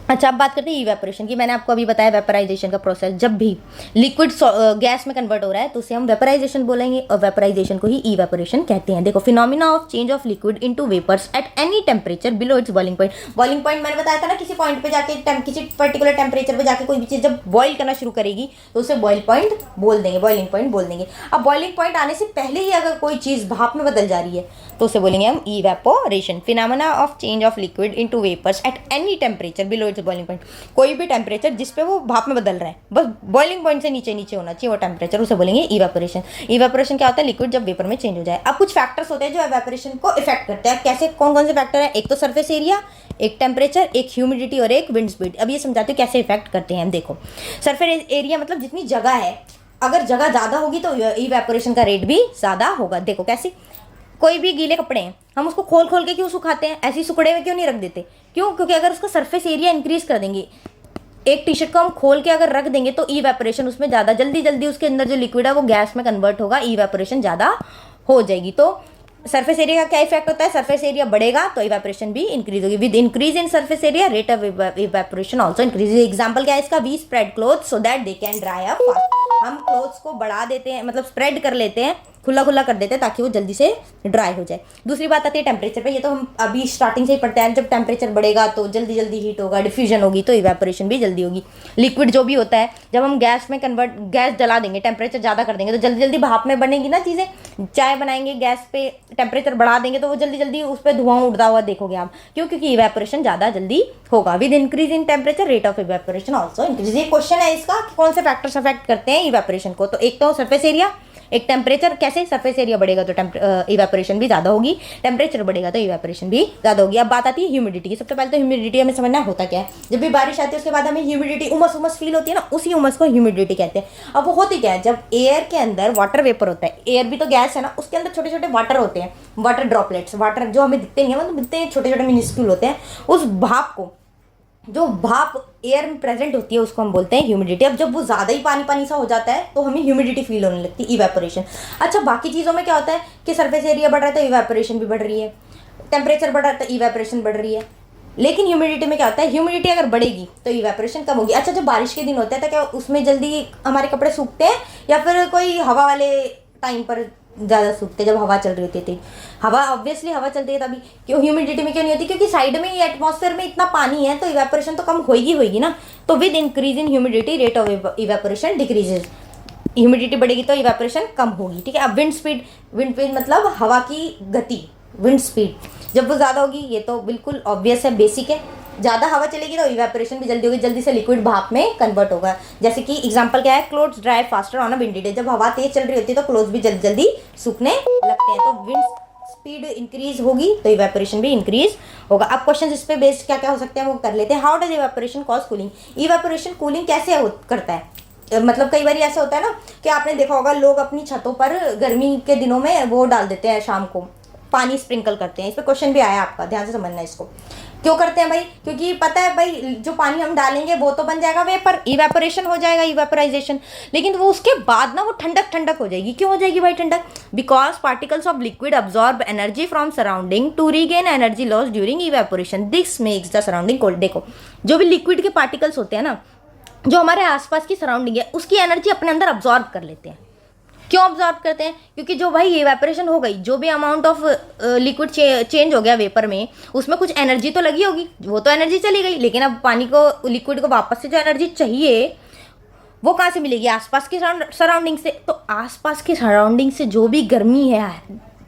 अच्छा, अब बात करते हैं इवेपोरेशन की। मैंने आपको अभी बताया वेपराइजेशन का प्रोसेस। जब भी लिक्विड गैस में कन्वर्ट हो रहा है तो उसे हम वेपराइजेशन बोलेंगे, और वेपराइजेशन को ही इवेपोरेशन कहते हैं। देखो, phenomena of change of liquid into vapours at any temperature below its boiling point. Boiling point मैंने बताया था ना, किसी पॉइंट पे जाके किसी पर्टिकुलर टेम्परेचर पे जाके कोई भी चीज़ जब बॉइल करना शुरू करेगी तो उसे बॉइल पॉइंट बोल देंगे, बॉइलिंग पॉइंट बोल देंगे। अब बॉइलिंग पॉइंट आने से पहले ही अगर कोई चीज़ भाप में बदल जा रही है तो उसे बोलेंगे हम evaporation. Phenomena of change of liquid into vapours at any temperature below its boiling point. कोई भी टेम्परेचर जिस पे वो भाप में बदल रहा है, बस बॉइलिंग पॉइंट से नीचे नीचे होना चाहिए वो टेम्परेचर, उसे बोलेंगे इवेपोरेशन। इवेपोरेशन क्या होता है? लिक्विड जब वेपर में चेंज हो जाए। अब कुछ फैक्टर्स होते हैं जो इवेपोरेशन को इफेक्ट करते हैं। कैसे, कौन कौन से फैक्टर है? एक तो सरफेस एरिया, एक टेम्परेचर, एक ह्यूमिडिटी और एक विंड स्पीड। अब ये समझाते हैं कैसे इफेक्ट करते हैं। देखो, सरफेस एरिया मतलब जितनी जगह है, अगर जगह ज़्यादा होगी तो इवेपोरेशन का रेट भी ज़्यादा होगा। देखो कैसे, कोई भी गीले कपड़े हैं, हम उसको खोल खोल के क्यों सुखाते हैं? ऐसे ही सुखड़े में क्यों नहीं रख देते? क्यों? क्योंकि अगर उसका सरफेस एरिया इंक्रीज कर देंगे, एक टी शर्ट को हम खोल के अगर रख देंगे तो इवेपोरेशन उसमें ज़्यादा जल्दी उसके अंदर जो लिक्विड है वो गैस में कन्वर्ट होगा, इवेपोरेशन ज़्यादा हो जाएगी। तो सरफेस एरिया का क्या इफेक्ट होता है? सरफेस एरिया बढ़ेगा तो इवेपोरेशन भी इंक्रीज होगी। With increase in surface area rate of evaporation also increase. Example क्या है इसका? We spread cloth so that they can dry up fast. हम क्लोथ्स को बढ़ा देते हैं, मतलब स्प्रेड कर लेते हैं, खुला खुला कर देते हैं ताकि वो जल्दी से ड्राई हो जाए। दूसरी बात आती है टेम्परेचर पे। ये तो हम अभी स्टार्टिंग से ही पढ़ते हैं, जब टेम्परेचर बढ़ेगा तो जल्दी जल्दी हीट होगा, डिफ्यूजन होगी तो इवेपोरेशन भी जल्दी होगी। लिक्विड जो भी होता है, जब हम गैस में गैस जला देंगे, टेम्परेचर ज़्यादा कर देंगे तो जल्दी जल्दी भाप में बनेगी ना चीज़ें। चाय बनाएंगे, गैस पे टेम्परेचर बढ़ा देंगे तो वो जल्दी जल्दी उस पर धुआं उड़ता हुआ देखोगे आप। क्यों? क्योंकि इवेपोरेशन ज़्यादा जल्दी होगा। With increase in temperature rate of evaporation also increase. ये क्वेश्चन है इसका कि कौन से फैक्टर्स अफेक्ट करते हैं इवेपोरेशन को। तो एक तो सरफेस एरिया, एक टेम्परेचर। कैसे? सरफेस एरिया बढ़ेगा तो इवेपोरेशन भी ज़्यादा होगी, टेम्परेचर बढ़ेगा तो इवेपोरेशन भी ज़्यादा होगी। अब बात आती है ह्यूमिडिटी की। सबसे पहले तो ह्यूमिडिटी हमें समझना होता क्या है। जब भी बारिश आती है उसके बाद हमें ह्यूमिडिटी, उमस फील होती है ना, उसी उमस को ह्यूमिडिटी कहते हैं। अब वो होती क्या है? जब एयर के अंदर वाटर वेपर होता है, एयर भी तो गैस है ना, उसके अंदर छोटे छोटे वाटर होते हैं, वाटर ड्रॉपलेट्स, वाटर जो हमें दिखते हैं, मतलब दिखते हैं छोटे छोटे मिनिस्क्यूल होते हैं। उस भाप को, जो भाप एयर में प्रेजेंट होती है, उसको हम बोलते हैं ह्यूमिडिटी। अब जब वो ज़्यादा ही पानी पानी सा हो जाता है तो हमें ह्यूमिडिटी फील होने लगती है, इवेपोरेशन। अच्छा, बाकी चीज़ों में क्या होता है कि सरफेस एरिया बढ़ रहा है तो इवेपोरेशन भी बढ़ रही है, टेम्परेचर बढ़ रहा है तो इवेपोरेशन बढ़ रही है। लेकिन ह्यूमिडिटी में क्या होता है? ह्यूमिडिटी अगर बढ़ेगी तो इवेपोरेशन कम होगी। अच्छा, जब बारिश के दिन होते हैं तो क्या उसमें जल्दी हमारे कपड़े सूखते हैं, या फिर कोई हवा वाले टाइम पर ज़्यादा सूखते, जब हवा चल रही होती थी? हवा, ऑब्वियसली हवा चलती है तभी। क्यों ह्यूमिडिटी में क्यों नहीं होती? क्योंकि साइड में ही एटमॉस्फेयर में इतना पानी है तो इवेपोरेशन तो कम होगी ना। तो with increase in humidity rate of evaporation decreases. Humidity बढ़ेगी तो इवेपोरेशन कम होगी, ठीक है। अब विंड स्पीड मतलब हवा की गति, विंड स्पीड जब वो ज़्यादा होगी, ये तो बिल्कुल ऑब्वियस है, बेसिक है। ज़्यादा हवा चलेगी तो इवेपोरेशन भी जल्दी होगी, जल्दी से लिक्विड भाप में कन्वर्ट होगा। जैसे कि एग्जांपल क्या है? Clothes dry faster on a windy day. जब हवा तेज चल रही होती है तो क्लोथ्स भी जल्दी जल्दी सूखने लगते हैं। तो विंड स्पीड इंक्रीज होगी तो इवेपोरेशन भी इंक्रीज होगा। अब क्वेश्चन इस पे बेस्ड क्या क्या हो सकते हैं वो कर लेते हैं। How does evaporation cause cooling? Evaporation cooling कैसे करता है? मतलब कई बार ऐसा होता है ना कि आपने देखा होगा, लोग अपनी छतों पर गर्मी के दिनों में वो डाल देते हैं, शाम को पानी स्प्रिंकल करते हैं। इस पर क्वेश्चन भी आया आपका, ध्यान से समझना इसको। क्यों करते हैं भाई? क्योंकि पता है भाई, जो पानी हम डालेंगे वो तो बन जाएगा वेपर, इवेपोरेशन हो जाएगा, इवेपोराइजेशन। लेकिन वो उसके बाद ना वो ठंडक हो जाएगी। क्यों हो जाएगी भाई ठंडक? Because particles of liquid absorb energy from surrounding to regain energy loss during evaporation. This makes the surrounding cold. देखो, जो भी लिक्विड के पार्टिकल्स होते हैं ना, जो हमारे आसपास की सराउंडिंग है, उसकी एनर्जी अपने अंदर अब्सॉर्ब कर लेते हैं। क्यों ऑब्जॉर्व करते हैं? क्योंकि जो भाई इवेपोरेशन हो गई, जो भी अमाउंट ऑफ लिक्विड चेंज हो गया वेपर में, उसमें कुछ एनर्जी तो लगी होगी, वो तो एनर्जी चली गई। लेकिन अब पानी को, लिक्विड को वापस से जो एनर्जी चाहिए वो कहाँ से मिलेगी? आसपास की सराउंडिंग से। तो आसपास की सराउंडिंग से जो भी गर्मी है,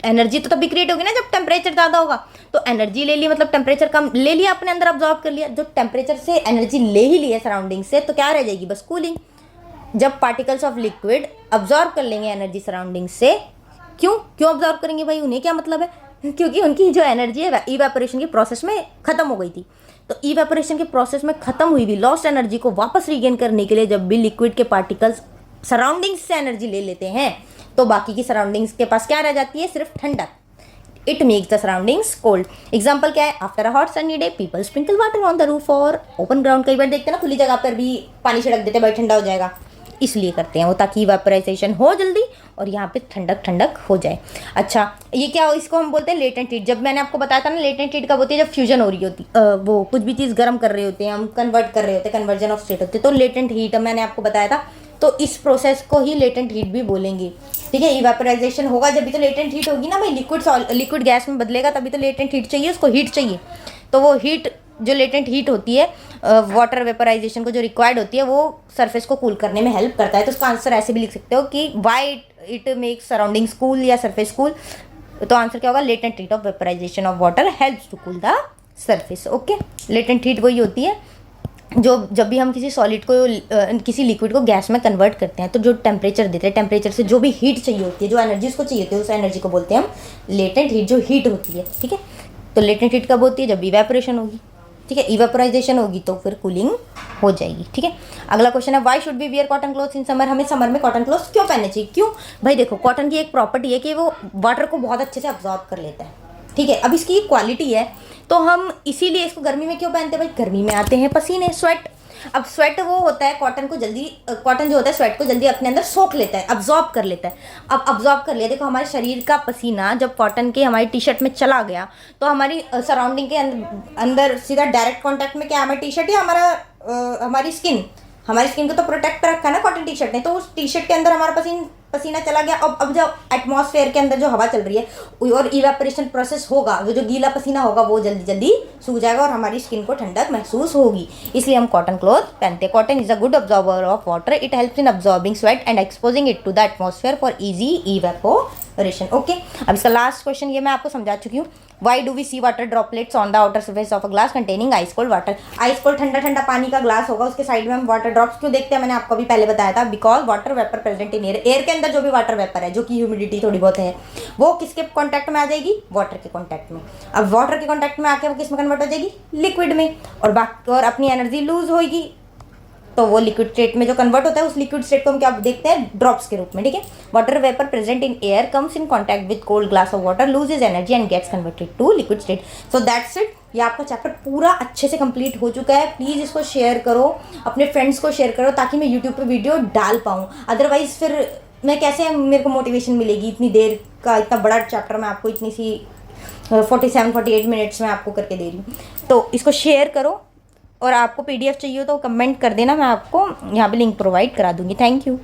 एनर्जी तो तभी क्रिएट होगी ना जब टेम्परेचर ज़्यादा होगा। तो एनर्जी ले ली, मतलब टेम्परेचर कम ले लिया अपने अंदर, अब्जॉर्व कर लिया। जो टेम्परेचर से एनर्जी ले ही लिया सराउंडिंग से, तो क्या रह जाएगी? बस कूलिंग। जब पार्टिकल्स ऑफ लिक्विड अब्जॉर्व कर लेंगे एनर्जी सराउंडिंग से, क्यों अब्जॉर्व करेंगे भाई? उन्हें क्या मतलब है? क्योंकि उनकी जो एनर्जी है इवेपोरेशन की प्रोसेस में खत्म हो गई थी। तो इवेपोरेशन के प्रोसेस में खत्म हुई भी लॉस्ट एनर्जी को वापस रीगेन करने के लिए जब भी लिक्विड के पार्टिकल्स सराउंडिंग्स से एनर्जी ले लेते हैं, तो बाकी की सराउंडिंग्स के पास क्या रह जाती है? सिर्फ ठंडक। It makes the surroundings cold. Example क्या है? After a hot sunny day people sprinkle water on the roof और ओपन ग्राउंड। कई बार देखते हैं ना, खुली जगह पर भी पानी छिड़क देते हैं, भाई ठंडा हो जाएगा। इसलिए करते हैं वो, ताकि इवेपोराइजेशन हो जल्दी और यहाँ पे ठंडक ठंडक हो जाए। अच्छा, ये क्या, इसको हम बोलते हैं लेटेंट हीट। जब मैंने आपको बताया था ना, लेटेंट हीट कब होती है, जब फ्यूजन हो रही होती, वो कुछ भी चीज़ गर्म कर रहे होते हैं हम, कन्वर्ट कर रहे होते हैं, कन्वर्जन ऑफ स्टेट होते हैं, तो लेटेंट हीट मैंने आपको बताया था। तो इस प्रोसेस को ही लेटेंट हीट भी बोलेंगे, ठीक है। इवेपोराइजेशन होगा जब भी तो लेटेंट हीट होगी ना भाई, लिक्विड गैस में बदलेगा तभी तो लेटेंट हीट चाहिए, उसको हीट चाहिए। तो वो हीट जो लेटेंट हीट होती है वाटर वेपराइजेशन को जो रिक्वायर्ड होती है, वो सरफेस को कूल करने में हेल्प करता है। तो उसका आंसर ऐसे भी लिख सकते हो कि why it makes surroundings cool या सरफेस कूल। तो आंसर क्या होगा, latent heat of vaporisation of water helps to cool the surface. Okay, latent heat वही होती है जो जब भी हम किसी सॉलिड को किसी लिक्विड को गैस में कन्वर्ट करते हैं, तो जो टेम्परेचर देते हैं, टेम्परेचर से जो भी हीट चाहिए होती है, जो एनर्जी उसको चाहिए होती है, उस एनर्जी को बोलते हैं हम लेटेंट हीट, जो हीट होती है, ठीक है। तो लेटेंट हीट कब होती है, जब इवेपोरेशन होगी, ठीक है। इवेपोराइजेशन होगी तो फिर कूलिंग हो जाएगी, ठीक है। अगला क्वेश्चन है, why should be wear cotton clothes in summer. हमें समर में कॉटन क्लोथ्स क्यों पहनने चाहिए, क्यों भाई? देखो, कॉटन की एक प्रॉपर्टी है कि वो वाटर को बहुत अच्छे से अब्जॉर्ब कर लेता है, ठीक है। अब इसकी क्वालिटी है, तो हम इसीलिए इसको गर्मी में क्यों पहनते हैं भाई? गर्मी में आते हैं पसीने, स्वेट। अब स्वेट वो होता है, कॉटन जो होता है स्वेट को जल्दी अपने अंदर सोख लेता है, अब्जॉर्ब कर लेता है। अब अब्जॉर्ब कर लिया, देखो हमारे शरीर का पसीना जब कॉटन के हमारी टी शर्ट में चला गया, तो हमारी सराउंडिंग के अंदर सीधा डायरेक्ट कॉन्टैक्ट में क्या हमारी टी शर्ट या हमारी स्किन को तो प्रोटेक्ट रखा है ना कॉटन टी शर्ट ने। तो उस टी शर्ट के अंदर हमारा पसीना चला गया। अब जब एटमॉस्फेयर के अंदर जो हवा चल रही है और इवेपोरेशन प्रोसेस होगा, वो जो गीला पसीना होगा वो जल्दी जल्दी सूख जाएगा और हमारी स्किन को ठंडक महसूस होगी। इसलिए हम कॉटन क्लॉथ पहनते हैं। Cotton is a good absorber of water, it helps in absorbing sweat and exposing it to the atmosphere for easy evaporation. Okay, अब इसका लास्ट क्वेश्चन ये मैं आपको समझा चुकी हूँ। Why do we see water droplets on the outer surface of a glass containing ice cold water. Ice cold ठंडा ठंडा पानी का ग्लास होगा, उसके साइड में हम वाटर ड्रॉप्स क्यों देखते हैं, मैंने आपको अभी पहले बताया था। Because water vapour present in air, air के अंदर जो भी वाटर वेपर है, जो कि ह्यूमिडिटी थोड़ी बहुत है, वो किसके कॉन्टैक्ट में आ जाएगी, वाटर के कॉन्टैक्ट में। अब वाटर के कॉन्टैक्ट में आके वो किस में कन्वर्ट हो जाएगी, लिक्विड में, और अपनी एनर्जी लूज होगी। तो वो लिक्विड स्टेट में जो कन्वर्ट होता है, उस लिक्विड स्टेट को हम क्या देखते हैं, ड्रॉप्स के रूप में, ठीक है। Water vapour present in air comes in contact with cold glass of water, loses energy and gets converted to liquid state. So that's it. ये आपका चैप्टर पूरा अच्छे से कंप्लीट हो चुका है। प्लीज़ इसको शेयर करो, अपने फ्रेंड्स को शेयर करो, ताकि मैं यूट्यूब पे वीडियो डाल पाऊँ। अदरवाइज फिर मैं कैसे, मेरे को मोटिवेशन मिलेगी, इतनी देर का इतना बड़ा चैप्टर मैं आपको इतनी सी 47-48 मिनट्स में आपको करके दे रही हूँ। तो इसको शेयर करो, और आपको PDF चाहिए तो कमेंट कर देना, मैं आपको यहाँ पे लिंक प्रोवाइड करा दूँगी। Thank you.